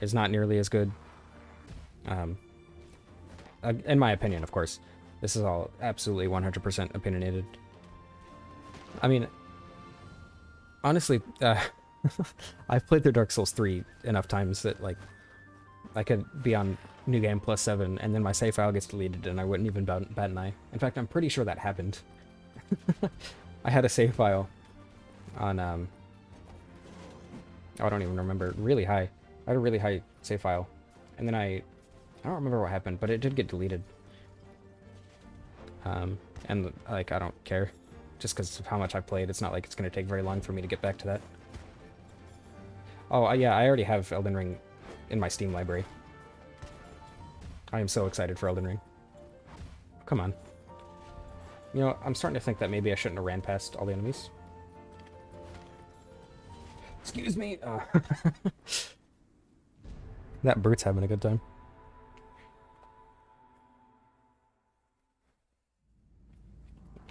is not nearly as good. In my opinion, of course. This is all absolutely 100% opinionated. I mean, honestly, I've played through Dark Souls 3 enough times that, like, I could be on New Game Plus 7, and then my save file gets deleted, and I wouldn't even bat an eye. In fact, I'm pretty sure that happened. I had a save file on, oh, I don't even remember, really high. I had a really high save file, and then I don't remember what happened, but it did get deleted. And, like, I don't care. Just because of how much I've played, it's not like it's going to take very long for me to get back to that. Oh, yeah, I already have Elden Ring in my Steam library. I am so excited for Elden Ring. Come on. You know, I'm starting to think that maybe I shouldn't have ran past all the enemies. Excuse me! That Bert's having a good time.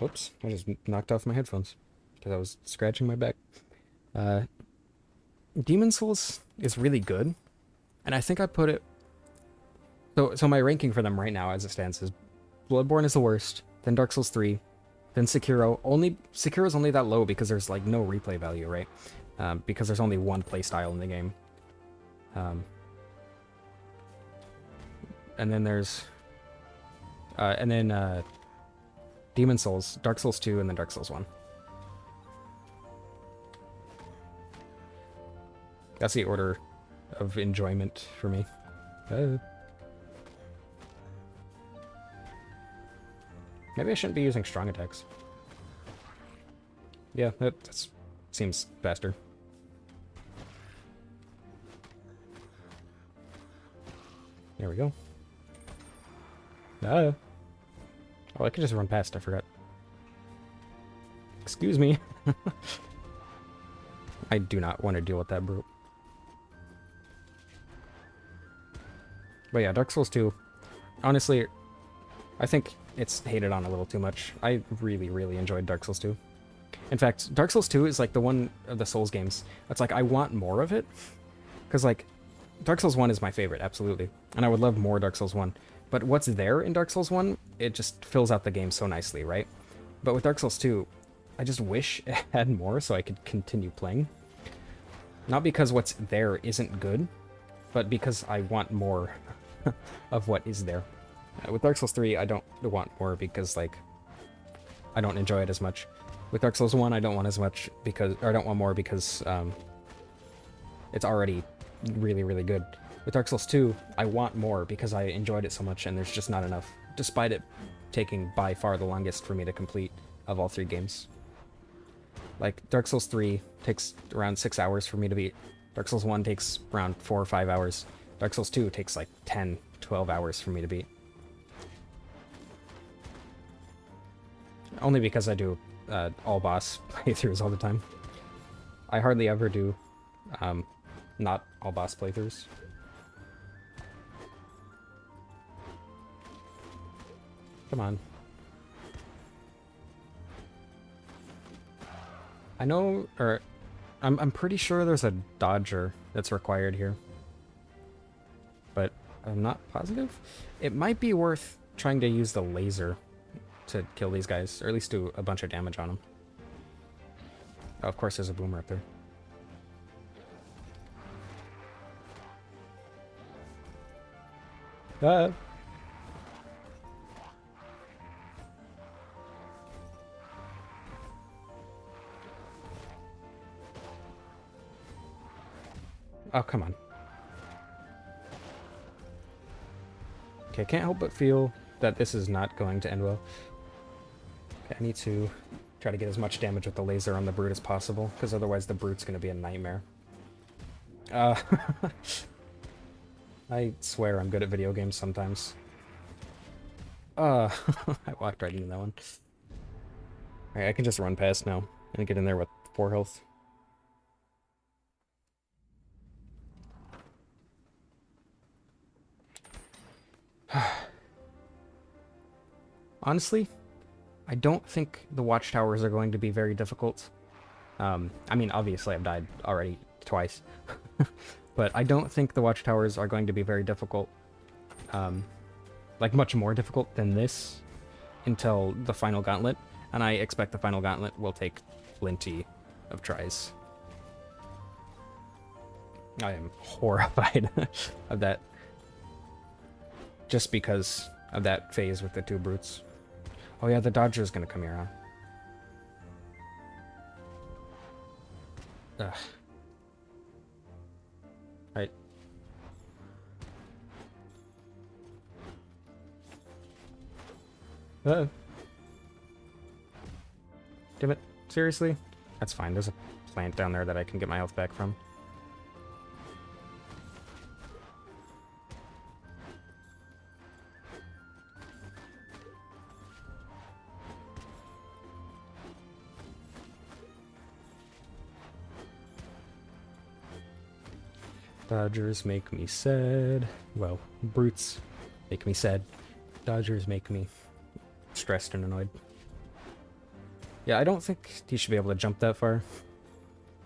Whoops, I just knocked off my headphones because I was scratching my back. Demon Souls is really good, and I think I put it... So my ranking for them right now as it stands is Bloodborne is the worst, then Dark Souls 3, then Sekiro. Sekiro's only that low because there's, like, no replay value, right? Because there's only one playstyle in the game. And then there's... Demon Souls, Dark Souls 2, and then Dark Souls 1. That's the order of enjoyment for me. Maybe I shouldn't be using strong attacks. Yeah, that seems faster. There we go. Oh, I could just run past, I forgot. Excuse me. I do not want to deal with that brute. But yeah, Dark Souls 2. Honestly, I think it's hated on a little too much. I really, really enjoyed Dark Souls 2. In fact, Dark Souls 2 is like the one of the Souls games that's like, I want more of it. Because, like, Dark Souls 1 is my favorite, absolutely. And I would love more Dark Souls 1. But what's there in Dark Souls 1, it just fills out the game so nicely, right? But with Dark Souls 2, I just wish it had more so I could continue playing. Not because what's there isn't good, but because I want more of what is there. With Dark Souls 3, I don't want more because, like, I don't enjoy it as much. With Dark Souls 1, I don't want as much because, or I don't want more because it's already really, really good. With Dark Souls 2, I want more because I enjoyed it so much and there's just not enough, despite it taking by far the longest for me to complete of all 3 games. Like, Dark Souls 3 takes around 6 hours for me to beat. Dark Souls 1 takes around 4 or 5 hours. Dark Souls 2 takes like 10, 12 hours for me to beat. Only because I do all boss playthroughs all the time. I hardly ever do not all boss playthroughs. Come on. I know, or I'm pretty sure there's a dodger that's required here, but I'm not positive. It might be worth trying to use the laser to kill these guys, or at least do a bunch of damage on them. Oh, of course, there's a boomer up there. Ah. Oh, come on. Okay, I can't help but feel that this is not going to end well. Okay, I need to try to get as much damage with the laser on the brute as possible, because otherwise the brute's going to be a nightmare. I swear I'm good at video games sometimes. I walked right into that one. Alright, I can just run past now and get in there with 4 health. Honestly, I don't think the watchtowers are going to be very difficult. I mean, obviously I've died already twice. But I don't think the watchtowers are going to be very difficult. Like, much more difficult than this until the final gauntlet. And I expect the final gauntlet will take plenty of tries. I am horrified of that. Just because of that phase with the 2 brutes. Oh yeah, the dodger is gonna come here, huh? Ugh. Right. Damn it. Seriously? That's fine. There's a plant down there that I can get my health back from. Dodgers make me sad. Well, brutes make me sad. Dodgers make me stressed and annoyed. Yeah, I don't think he should be able to jump that far.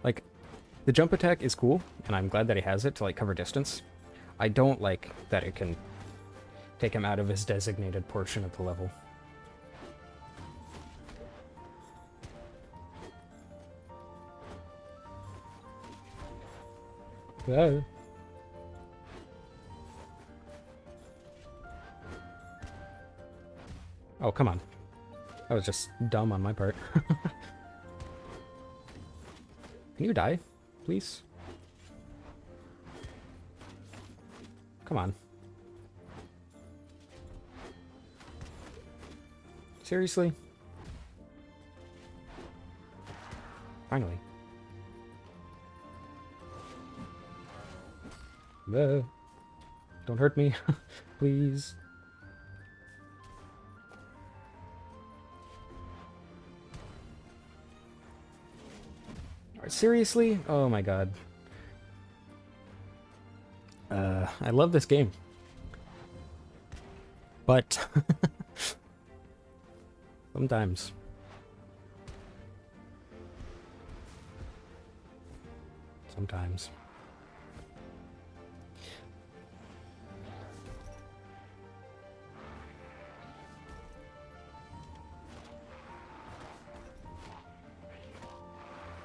Like, the jump attack is cool, and I'm glad that he has it to, like, cover distance. I don't like that it can take him out of his designated portion of the level. Ah. Oh, come on. That was just dumb on my part. Can you die, please? Come on. Seriously? Finally. Don't hurt me, please. Seriously? Oh my god. I love this game. But sometimes. Sometimes.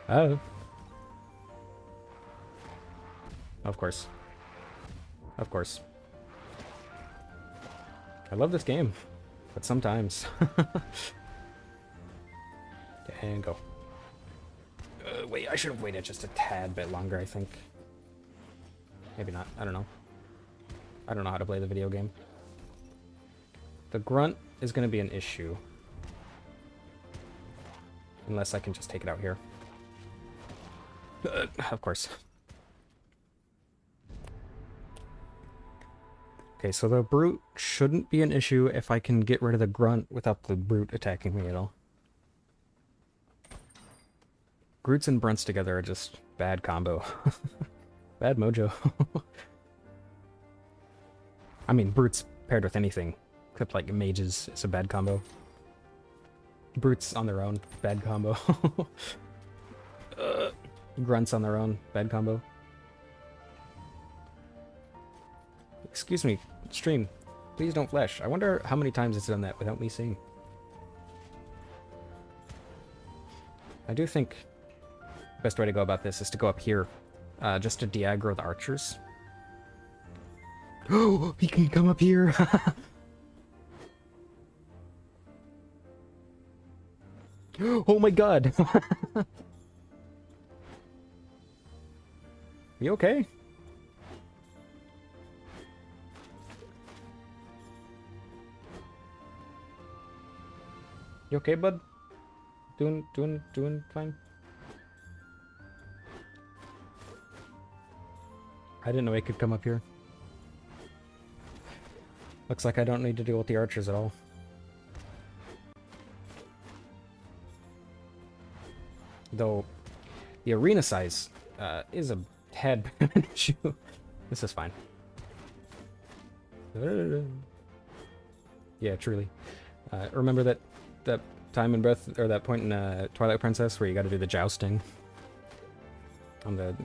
Oh. Of course. Of course. I love this game, but sometimes. And go. Wait, I should have waited just a tad bit longer, I think. Maybe not. I don't know. I don't know how to play the video game. The grunt is going to be an issue. Unless I can just take it out here. Of course. Okay, so the brute shouldn't be an issue if I can get rid of the grunt without the brute attacking me at all. Groots and brunts together are just bad combo. Bad mojo. I mean, brutes paired with anything, except like mages, is a bad combo. Brutes on their own, bad combo. Grunts on their own, bad combo. Excuse me, stream. Please don't flash. I wonder how many times it's done that without me seeing. I do think the best way to go about this is to go up here, just to de-aggro the archers. Oh, he can come up here! Oh my god! You okay? You okay, bud? Doing fine? I didn't know he could come up here. Looks like I don't need to deal with the archers at all. Though, the arena size is a tad bit of an issue. This is fine. Yeah, truly. Remember that time in Breath, or that point in Twilight Princess where you got to do the jousting on the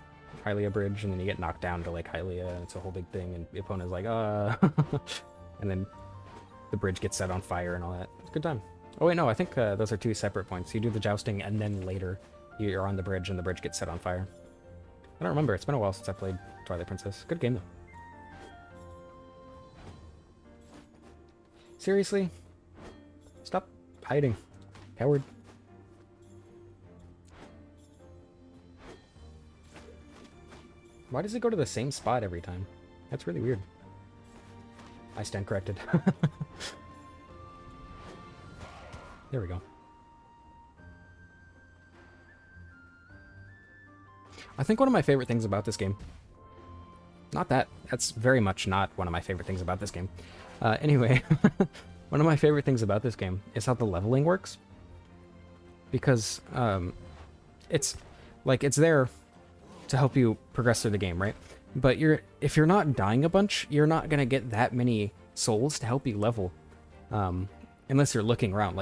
Hylia bridge, and then you get knocked down to like Hylia, and it's a whole big thing, and the opponent's like, and then the bridge gets set on fire and all that. It's a good time. Oh wait, no, I think those are two separate points. You do the jousting, and then later you're on the bridge, and the bridge gets set on fire. I don't remember. It's been a while since I played Twilight Princess. Good game, though. Seriously? Stop hiding. Coward. Why does it go to the same spot every time? That's really weird. I stand corrected. There we go. I think one of my favorite things about this game... Not that. That's very much not one of my favorite things about this game. Anyway, one of my favorite things about this game is how the leveling works. Because it's there to help you progress through the game, right? But if you're not dying a bunch, you're not gonna get that many souls to help you level, unless you're looking around.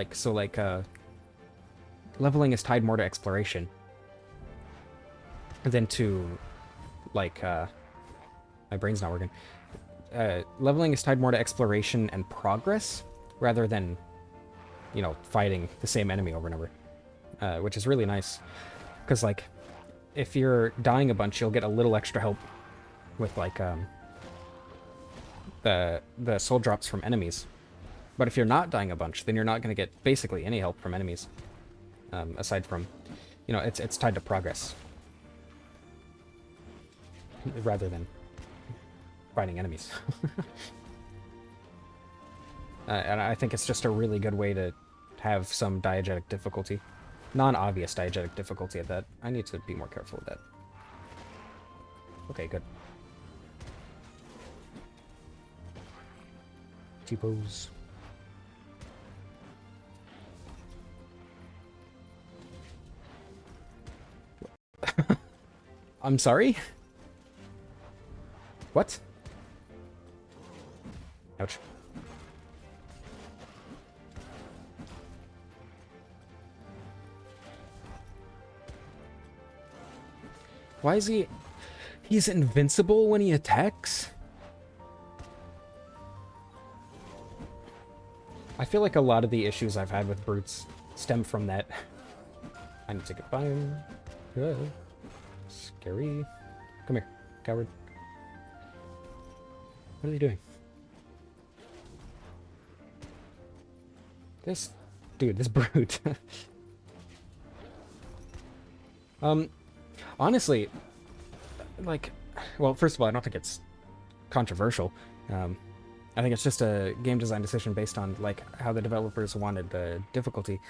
Leveling is tied more to exploration than to my brain's not working. Leveling is tied more to exploration and progress rather than, fighting the same enemy over and over, which is really nice. Because if you're dying a bunch, you'll get a little extra help with the soul drops from enemies. But if you're not dying a bunch, then you're not going to get basically any help from enemies, aside from, it's tied to progress rather than fighting enemies. And I think it's just a really good way to have some diegetic difficulty. Non-obvious diegetic difficulty at that. I need to be more careful with that. Okay, good. T-pose. I'm sorry? What? Ouch. Why is he... He's invincible when he attacks? I feel like a lot of the issues I've had with brutes stem from that. I need to get by him. Scary. Come here, coward. What are they doing? This, dude, this brute. Honestly, like, well, first of all, I don't think it's controversial. I think it's just a game design decision based on like how the developers wanted the difficulty.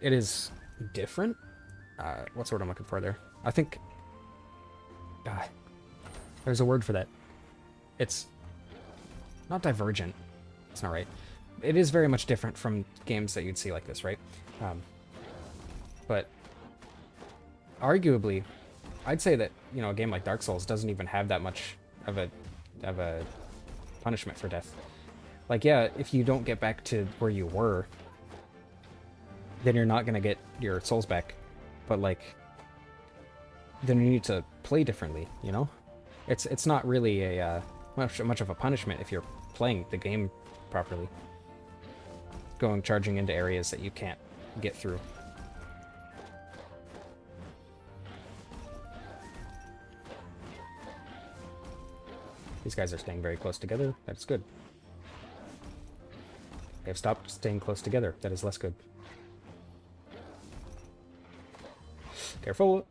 It is different. What's the word I'm looking for there? I think there's a word for that. It's not divergent. It's not right. It is very much different from games that you'd see like this, right? But arguably, I'd say that, you know, a game like Dark Souls doesn't even have that much of a punishment for death. Like, yeah, if you don't get back to where you were, then you're not gonna get your souls back. But like, then you need to play differently, you know? It's not really a much of a punishment if you're playing the game properly. Charging into areas that you can't get through. These guys are staying very close together. That's good. They have stopped staying close together. That is less good. Careful.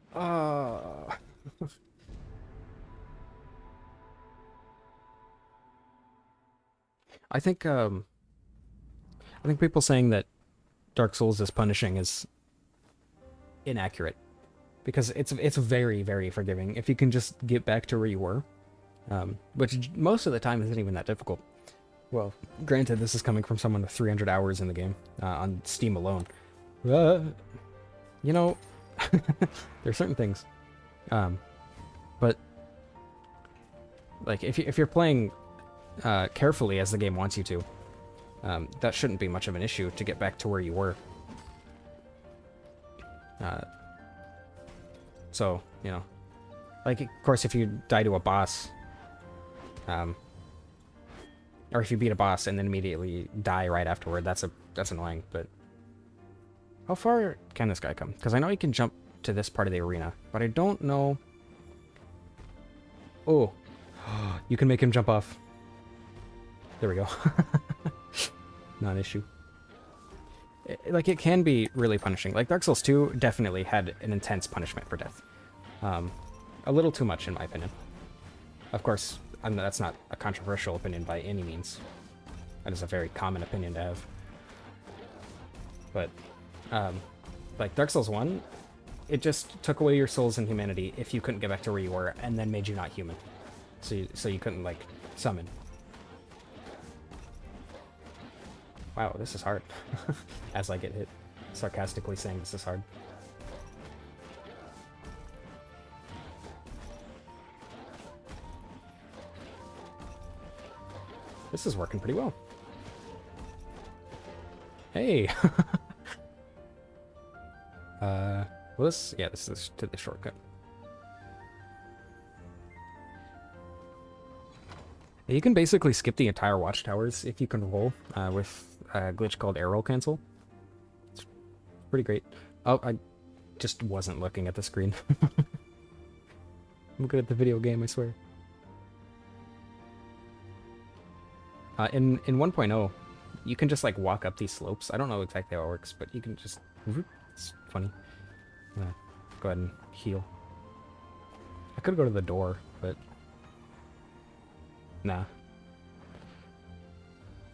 I think people saying that Dark Souls is punishing is inaccurate, because it's very, very forgiving if you can just get back to where you were, which most of the time isn't even that difficult. Well, granted, this is coming from someone with 300 hours in the game on Steam alone. You know, there's certain things, but like if you're playing carefully as the game wants you to, that shouldn't be much of an issue to get back to where you were. So, you know, like, of course, if you die to a boss, or if you beat a boss and then immediately die right afterward, that's annoying. But how far can this guy come? Because I know he can jump to this part of the arena, but I don't know. Oh, you can make him jump off. There we go. Not an issue. Like, it can be really punishing. Like, Dark Souls 2 definitely had an intense punishment for death. A little too much, in my opinion. Of course, that's not a controversial opinion by any means. That is a very common opinion to have. But, like, Dark Souls 1, it just took away your souls and humanity if you couldn't get back to where you were, and then made you not human. So you couldn't, like, summon. Wow, this is hard. As I get hit, sarcastically saying this is hard. This is working pretty well. Hey! Well, this is to the shortcut. You can basically skip the entire watchtowers if you can roll with a glitch called arrow cancel. It's pretty great. Oh, I just wasn't looking at the screen. I'm good at the video game, I swear. In 1.0, you can just like walk up these slopes. I don't know exactly how it works, but you can just... It's funny. Go ahead and heal. I could go to the door, but... Nah.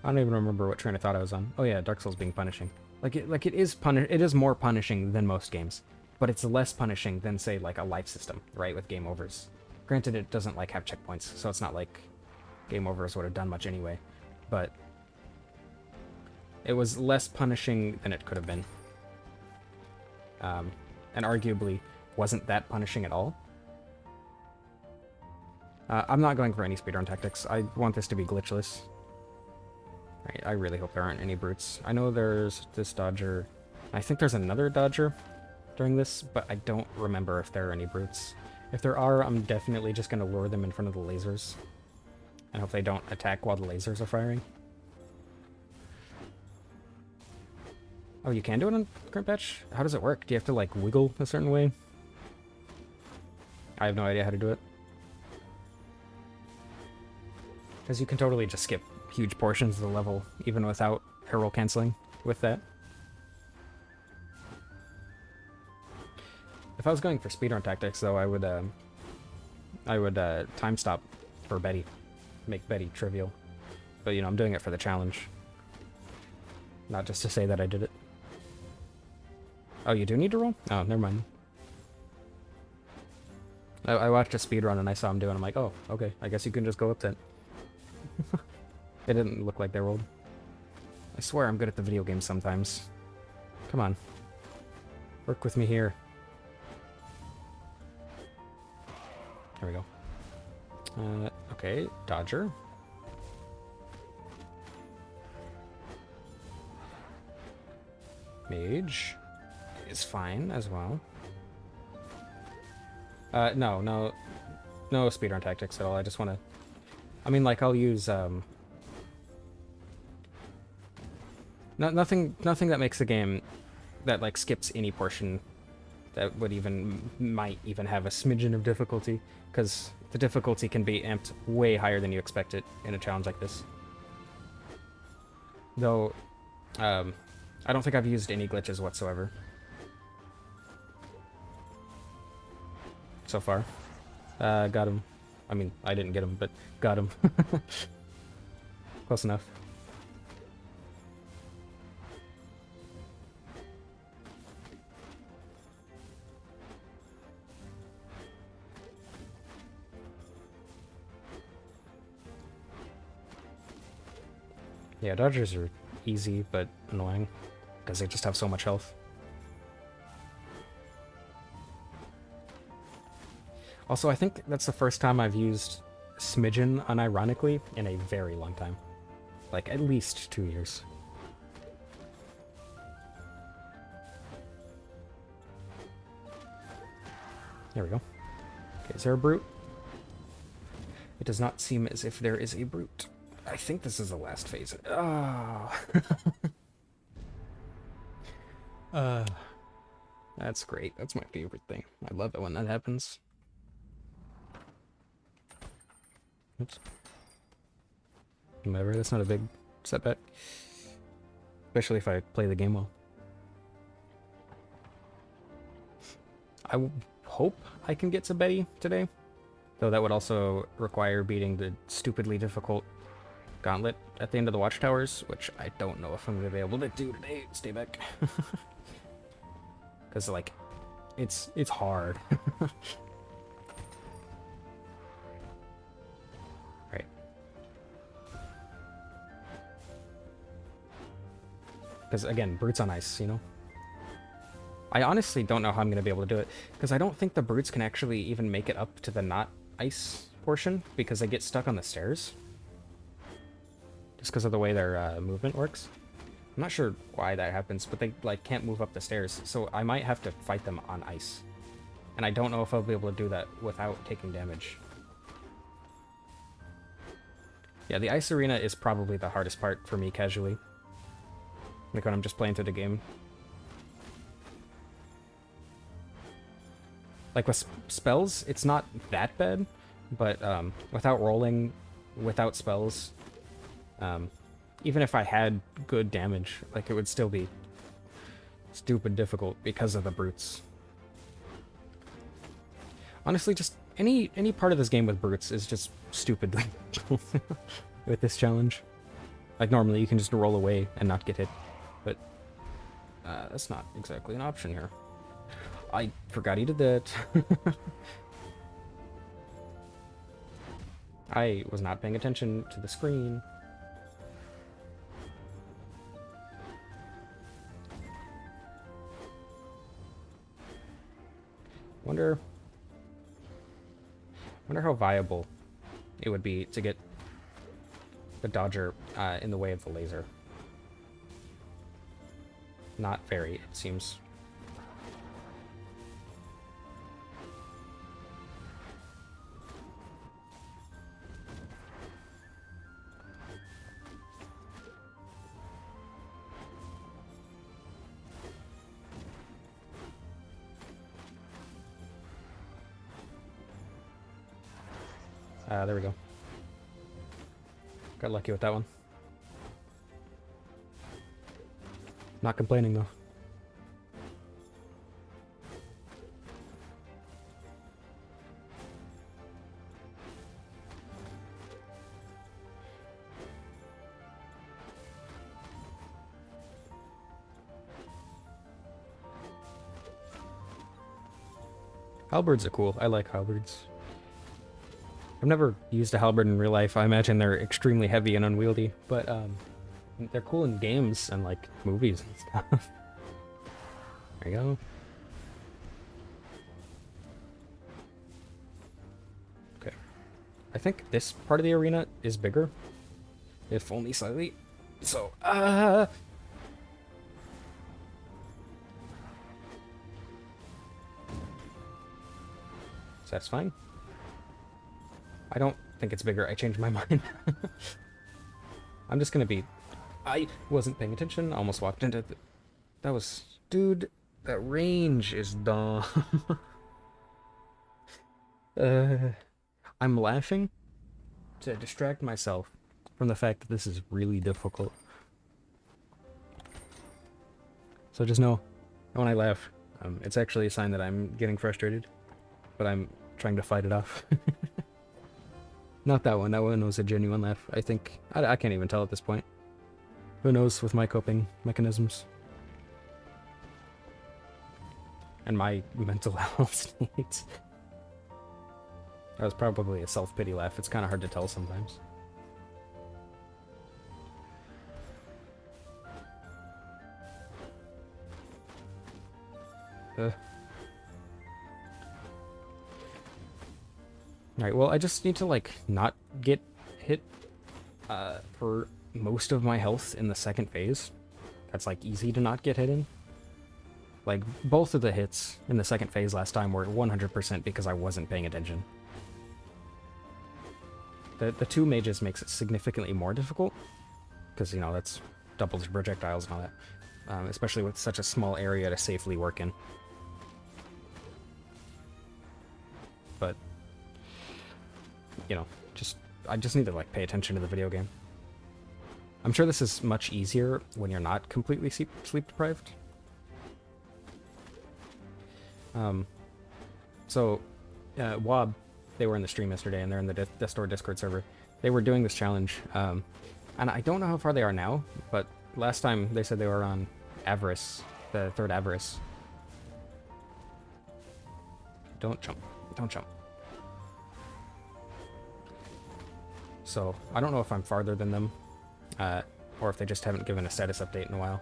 I don't even remember what train of thought I was on. Oh yeah, Dark Souls being punishing. It is more punishing than most games, but it's less punishing than, say, like a life system, right, with game overs. Granted, it doesn't like have checkpoints, so it's not like game overs would have done much anyway, but it was less punishing than it could have been. And arguably wasn't that punishing at all. I'm not going for any speedrun tactics. I want this to be glitchless. I really hope there aren't any brutes. I know there's this dodger. I think there's another dodger during this, but I don't remember if there are any brutes. If there are, I'm definitely just going to lure them in front of the lasers. And hope they don't attack while the lasers are firing. Oh, you can do it on current patch? How does it work? Do you have to, like, wiggle a certain way? I have no idea how to do it. Because you can totally just skip huge portions of the level, even without arrow canceling. with that. If I was going for speedrun tactics, though, I would time stop for Betty, make Betty trivial. But you know, I'm doing it for the challenge, not just to say that I did it. Oh, you do need to roll? Oh, never mind. I watched a speedrun and I saw him do it. I'm like, oh, okay, I guess you can just go up then. It didn't look like they rolled. I swear I'm good at the video game sometimes. Come on. Work with me here. There we go. Okay, Dodger. Mage is fine as well. No speedrun tactics at all. I just want to... I mean, like, I'll use, nothing that makes the game that, like, skips any portion that would might even have a smidgen of difficulty, because the difficulty can be amped way higher than you expect it in a challenge like this. Though, I don't think I've used any glitches whatsoever so far. Got him. I mean, I didn't get him, but got him. Close enough. Yeah, dodgers are easy, but annoying, because they just have so much health. Also, I think that's the first time I've used smidgen unironically in a very long time. Like, at least 2 years. There we go. Okay, is there a brute? It does not seem as if there is a brute. I think this is the last phase. Oh. That's great. That's my favorite thing. I love it when that happens. Oops. Whatever, that's not a big setback. Especially if I play the game well. I hope I can get to Betty today. Though that would also require beating the stupidly difficult gauntlet at the end of the watchtowers, which I don't know if I'm going to be able to do today. Stay back. Because, like, it's hard. Right. Because, again, brutes on ice, you know? I honestly don't know how I'm going to be able to do it, because I don't think the brutes can actually even make it up to the not ice portion, because they get stuck on the stairs. Just because of the way their movement works. I'm not sure why that happens, but they, like, can't move up the stairs, so I might have to fight them on ice. And I don't know if I'll be able to do that without taking damage. Yeah, the ice arena is probably the hardest part for me casually. Like when I'm just playing through the game. Like with spells, it's not that bad, but without rolling, without spells, even if I had good damage, like it would still be stupid difficult because of the brutes. Honestly, just any part of this game with brutes is just stupidly with this challenge. Like normally you can just roll away and not get hit, but that's not exactly an option here. I forgot he did that. I was not paying attention to the screen. Wonder how viable it would be to get the dodger in the way of the laser. Not very, it seems. There we go. Got lucky with that one. Not complaining though. Halberds are cool. I like halberds. I've never used a halberd in real life. I imagine they're extremely heavy and unwieldy, but they're cool in games and like movies and stuff. There you go. Okay. I think this part of the arena is bigger, if only slightly. So, satisfying. I don't think it's bigger. I changed my mind. I'm just gonna be... I wasn't paying attention. Almost walked into... That was... Dude, that range is dumb. I'm laughing to distract myself from the fact that this is really difficult. So just know when I laugh, it's actually a sign that I'm getting frustrated, but I'm trying to fight it off. Not that one. That one was a genuine laugh. I think... I can't even tell at this point. Who knows with my coping mechanisms. And my mental health state. That was probably a self-pity laugh. It's kind of hard to tell sometimes. Alright, well, I just need to, like, not get hit for most of my health in the second phase. That's, like, easy to not get hit in. Like, both of the hits in the second phase last time were 100% because I wasn't paying attention. The two mages makes it significantly more difficult, because, you know, that's doubles your projectiles and all that. Especially with such a small area to safely work in. But... you know, I just need to, like, pay attention to the video game. I'm sure this is much easier when you're not completely sleep deprived. Wob, they were in the stream yesterday, and they're in the Death Store Discord server. They were doing this challenge, and I don't know how far they are now, but last time they said they were on Avarice, the third Avarice. Don't jump. Don't jump. So, I don't know if I'm farther than them, or if they just haven't given a status update in a while.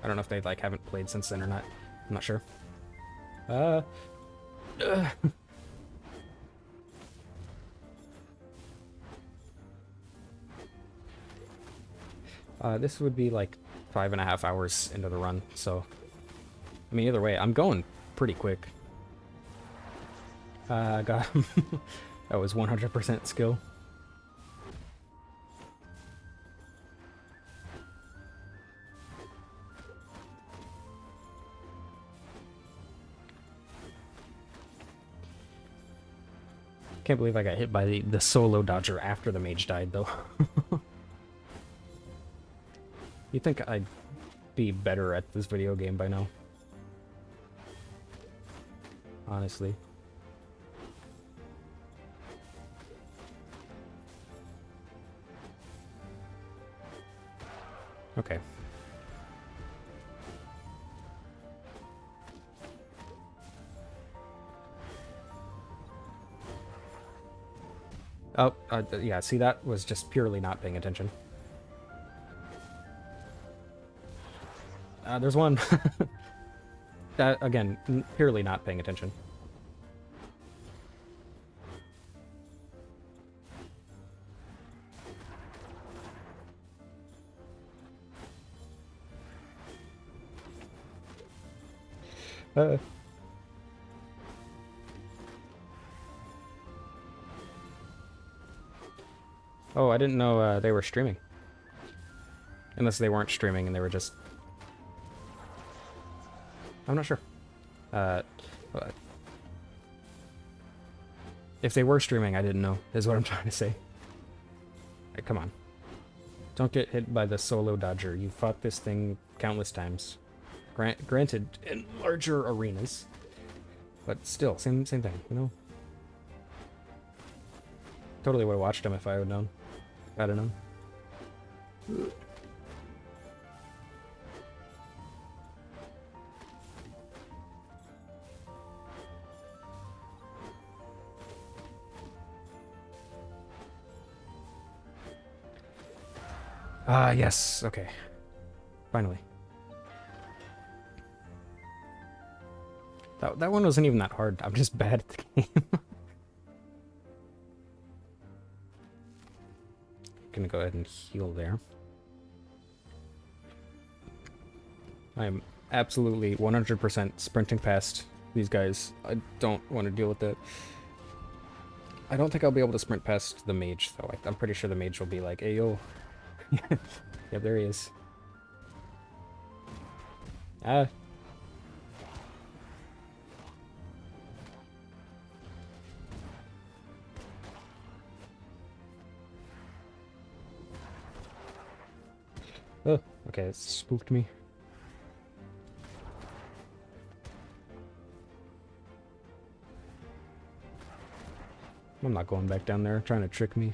I don't know if they, like, haven't played since then or not. I'm not sure. This would be, like, 5.5 hours into the run, so... I mean, either way, I'm going pretty quick. Got him. That was 100% skill. Can't believe I got hit by the solo dodger after the mage died, though. You'd think I'd be better at this video game by now. Honestly. Okay. Oh, yeah, see, that was just purely not paying attention. There's one. That, again, purely not paying attention. Oh, I didn't know they were streaming. Unless they weren't streaming and they were just... I'm not sure. If they were streaming, I didn't know, is what I'm trying to say. Hey, come on. Don't get hit by the solo dodger. You fought this thing countless times. Granted, in larger arenas, but still, same thing, you know? Totally would have watched him if I would known. I don't know. Ah, yes. Okay. Finally. That one wasn't even that hard. I'm just bad at the game. Gonna go ahead and heal there. I am absolutely 100% sprinting past these guys. I don't want to deal with that. I don't think I'll be able to sprint past the mage, though. I'm pretty sure the mage will be like, hey, yo. Yep, there he is. Ah. Oh, okay, it spooked me. I'm not going back down there, trying to trick me.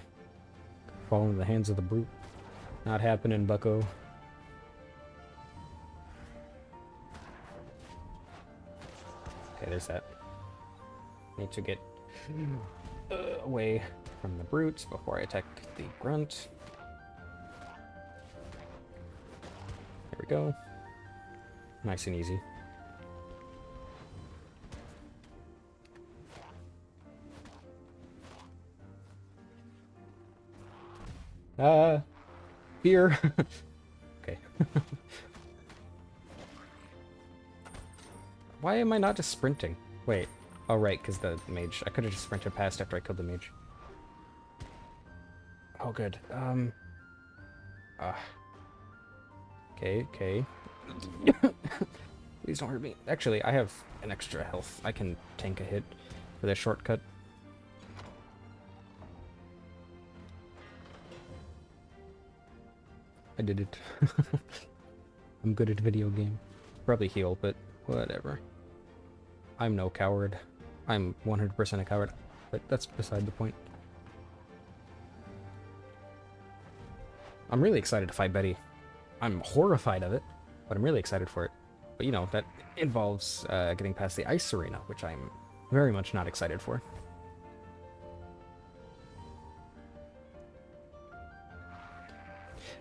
Fall into the hands of the brute. Not happening, bucko. Okay, there's that. Need to get away from the brutes before I attack the grunt. There we go. Nice and easy. Here. Okay. Why am I not just sprinting? Wait. Oh, right, because the mage. I could have just sprinted past after I killed the mage. Oh, good. Okay, okay. Please don't hurt me. Actually, I have an extra health. I can tank a hit for this shortcut. I did it. I'm good at video game. Probably heal, but whatever. I'm no coward. I'm 100% a coward, but that's beside the point. I'm really excited to fight Betty. I'm horrified of it, but I'm really excited for it. But you know, that involves getting past the ice arena, which I'm very much not excited for.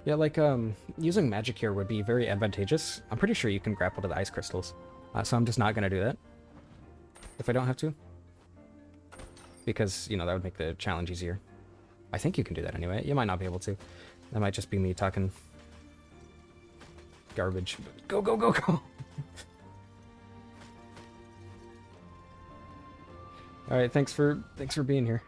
Yeah, like, using magic here would be very advantageous. I'm pretty sure you can grapple to the ice crystals. So I'm just not gonna do that. If I don't have to. Because, you know, that would make the challenge easier. I think you can do that anyway. You might not be able to. That might just be me talking garbage. Go, go, go, go! Alright, thanks for being here.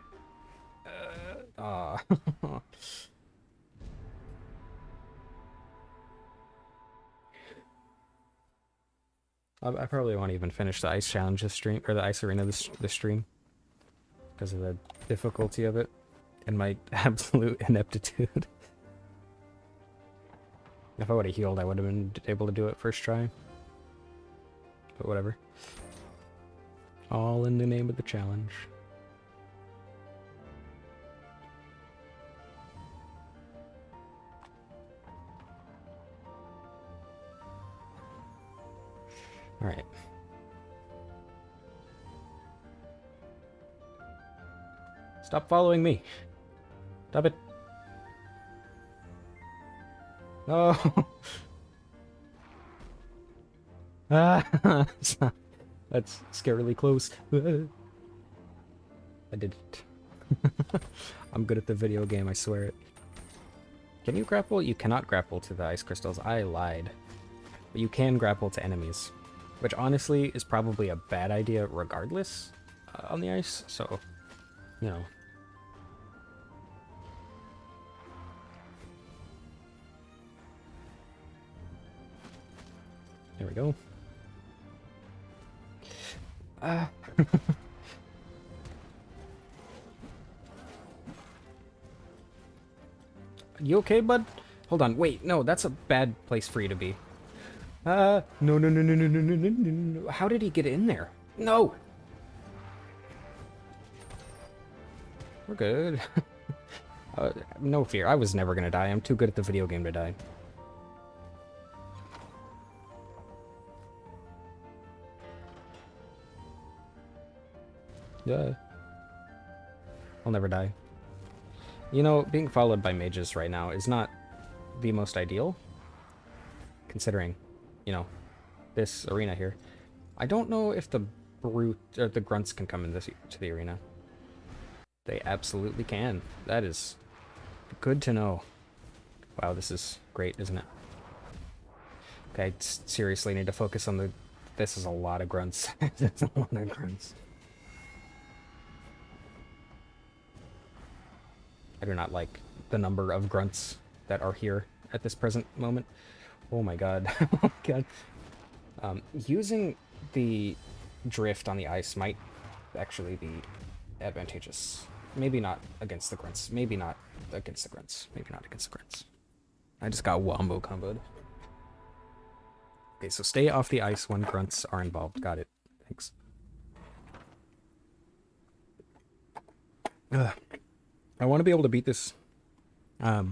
I probably won't even finish the ice challenge this stream, or the ice arena this stream. Because of the difficulty of it. And my absolute ineptitude. If I would have healed, I would have been able to do it first try. But whatever. All in the name of the challenge. Alright. Stop following me. Stop it. No. Ah, that's scarily close. I did it. I'm good at the video game, I swear it. Can you grapple? You cannot grapple to the ice crystals. I lied. But you can grapple to enemies. Which honestly is probably a bad idea regardless on the ice, so, you know. There we go. You okay, bud? Hold on, wait, no, that's a bad place for you to be. No, no, no, no, no, no, no, no, no, no. How did he get in there? No! We're good. No fear. I was never gonna die. I'm too good at the video game to die. Yeah. I'll never die. You know, being followed by mages right now is not the most ideal, considering, you know, this arena here. I don't know if the brute or the grunts can come in this to the arena. They absolutely can. That is good to know. Wow, this is great, isn't it? Okay, I seriously need to focus on the... This is a lot of grunts. That's a lot of grunts. I do not like the number of grunts that are here at this present moment. Oh my god. Oh my god. Using the drift on the ice might actually be advantageous. Maybe not against the grunts. Maybe not against the grunts. Maybe not against the grunts. I just got wombo comboed. Okay, so stay off the ice when grunts are involved. Got it. Thanks. Ugh. I want to be able to beat this. I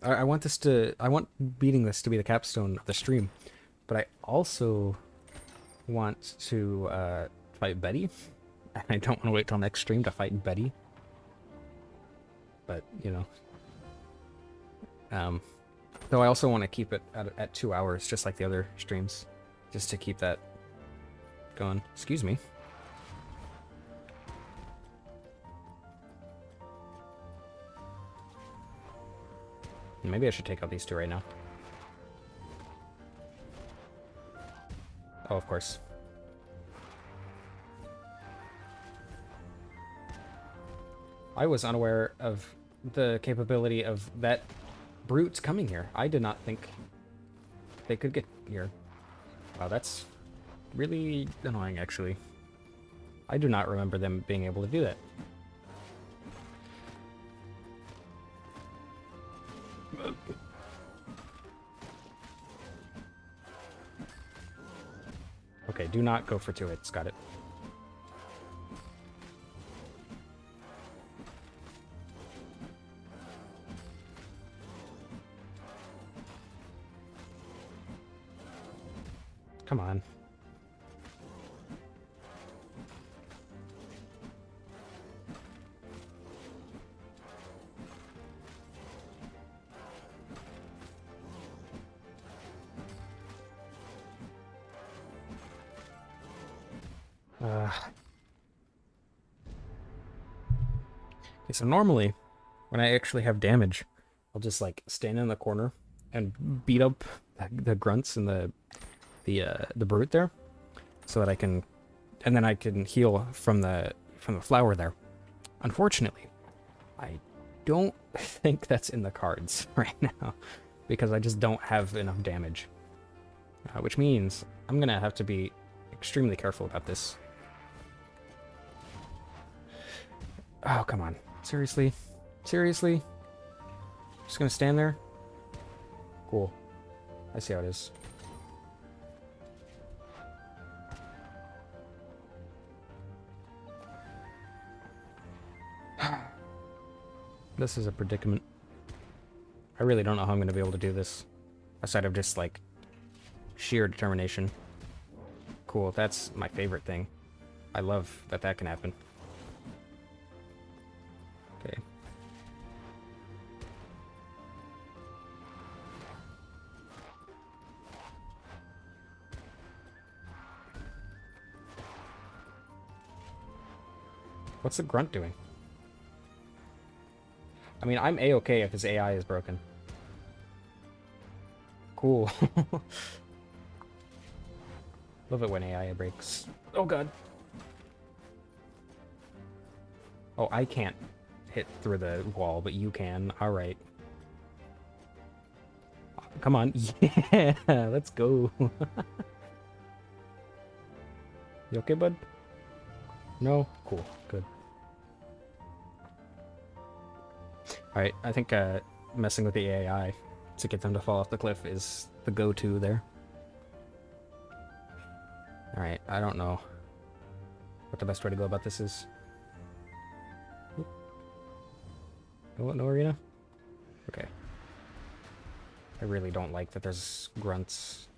want this to... I want beating this to be the capstone of the stream. But I also want to fight Betty. I don't want to wait till next stream to fight Betty. But, you know. Though I also want to keep it at 2 hours, just like the other streams. Just to keep that going. Excuse me. Maybe I should take out these two right now. Oh, of course. I was unaware of the capability of that brutes coming here. I did not think they could get here. Wow, that's really annoying, actually. I do not remember them being able to do that. Okay, do not go for 2 hits. Got it. Come on. Okay, so normally, when I actually have damage, I'll just like stand in the corner and beat up the grunts and the brute there, so that I can, and then I can heal from the flower there. Unfortunately, I don't think that's in the cards right now, because I just don't have enough damage, which means I'm gonna have to be extremely careful about this. Oh, come on. Seriously? Seriously? Just gonna stand there? Cool. I see how it is. This is a predicament. I really don't know how I'm gonna be able to do this, aside of just, like, sheer determination. Cool, that's my favorite thing. I love that that can happen. Okay. What's the grunt doing? I mean, I'm A-okay if his AI is broken. Cool. Love it when AI breaks. Oh god. Oh, I can't hit through the wall, but you can. Alright. Come on. Yeah, let's go. You okay, bud? No? Cool. Good. Alright, I think messing with the AI to get them to fall off the cliff is the go-to there. Alright, I don't know what the best way to go about this is. No arena? Okay. I really don't like that there's grunts.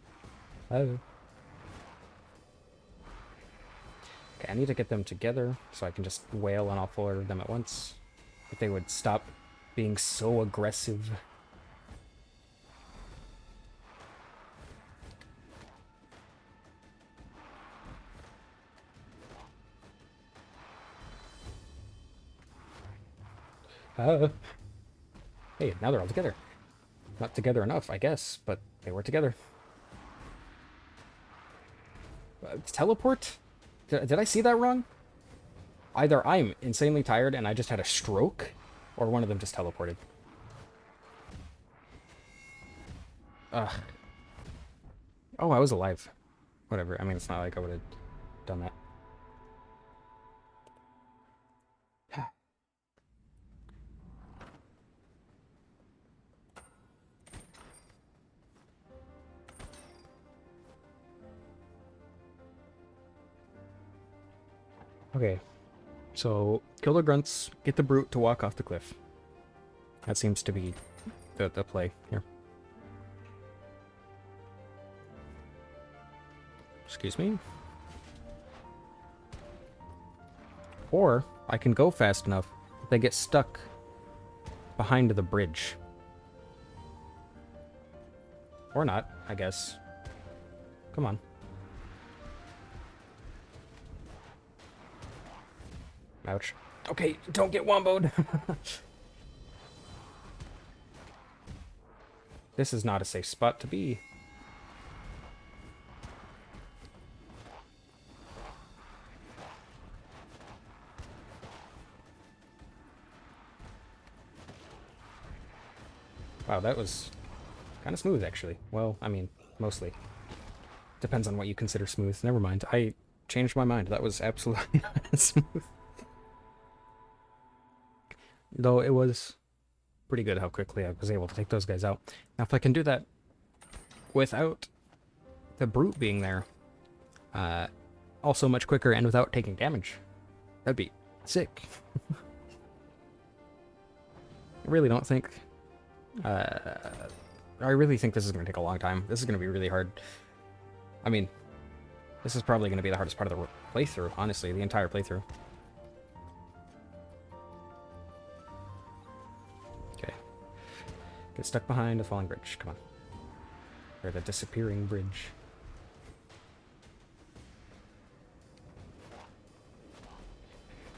Oh. Okay, I need to get them together so I can just wail on all four of them at once. If they would stop being so aggressive. Hey, now they're all together. Not together enough, I guess, but they were together. Teleport? Did I see that wrong? Either I'm insanely tired and I just had a stroke, or one of them just teleported. Ugh. Oh, I was alive. Whatever. I mean, it's not like I would have done that. Okay, so kill the grunts, get the brute to walk off the cliff. That seems to be the play here. Excuse me? Or I can go fast enough that they get stuck behind the bridge. Or not, I guess. Come on. Ouch. Okay, don't get womboed. This is not a safe spot to be. Wow, that was kind of smooth, actually. Well, I mean, mostly. Depends on what you consider smooth. Never mind. I changed my mind. That was absolutely not smooth. Though it was pretty good how quickly I was able to take those guys out. Now, if I can do that without the brute being there, also much quicker and without taking damage, that'd be sick. I really don't think... I really think this is going to take a long time. This is going to be really hard. I mean, this is probably going to be the hardest part of the playthrough, honestly, the entire playthrough. Okay. Get stuck behind a falling bridge. Come on. Or the disappearing bridge.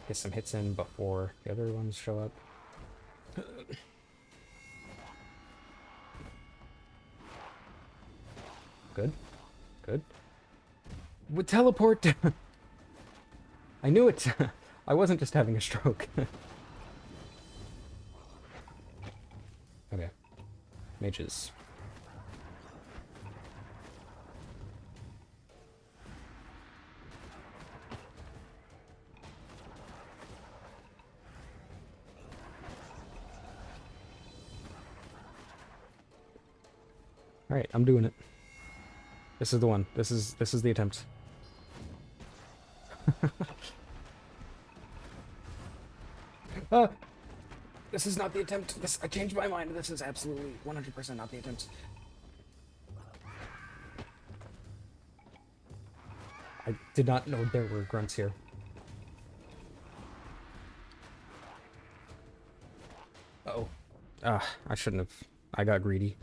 Get some hits in before the other ones show up. Good. Good. Would teleport! I knew it! I wasn't just having a stroke. Okay. Mages. Alright, I'm doing it. This is the one. This is the attempt. This is not the attempt. I changed my mind. This is absolutely 100% not the attempt. I did not know there were grunts here. Uh-oh. I shouldn't have. I got greedy.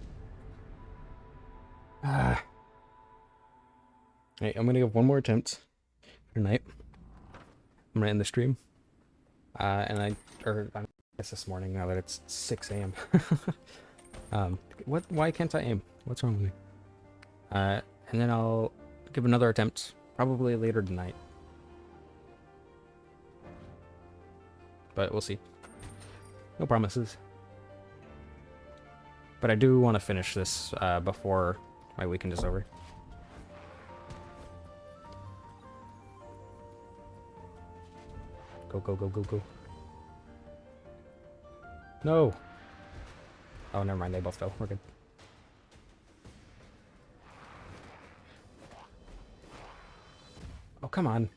Hey, I'm gonna give one more attempt for tonight. I'm gonna end the stream. I guess this morning, now that it's 6 a.m. Why can't I aim? What's wrong with me? And then I'll give another attempt, probably later tonight. But we'll see. No promises. But I do want to finish this before my weekend is over. Go, go, go, go, go. No! Oh, never mind. They both fell. We're good. come on.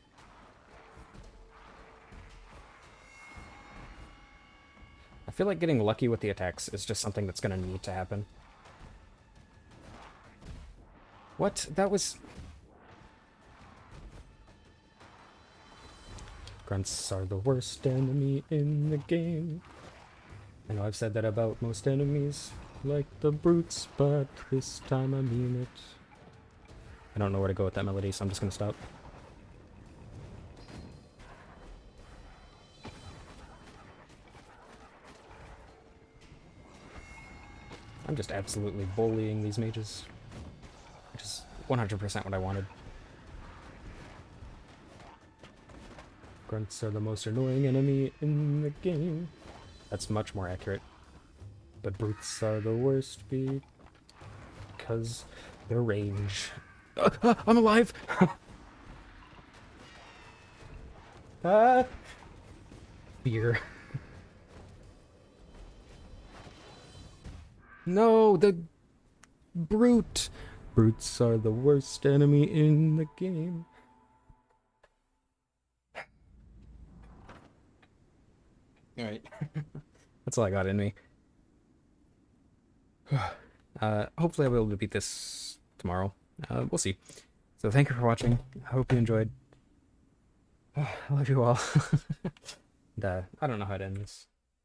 I feel like getting lucky with the attacks is just something that's gonna need to happen. What? That was... Grunts are the worst enemy in the game. I know I've said that about most enemies, like the brutes, but this time I mean it. I don't know where to go with that melody, so I'm just gonna stop. I'm just absolutely bullying these mages, which is 100% what I wanted. Grunts are the most annoying enemy in the game. That's much more accurate. But brutes are the worst because their range. I'm alive! Beer. No, the brute. Brutes are the worst enemy in the game. Alright. That's all I got in me. Hopefully I'll be able to beat this tomorrow. We'll see. So thank you for watching. I hope you enjoyed. I love you all. And, I don't know how to end this.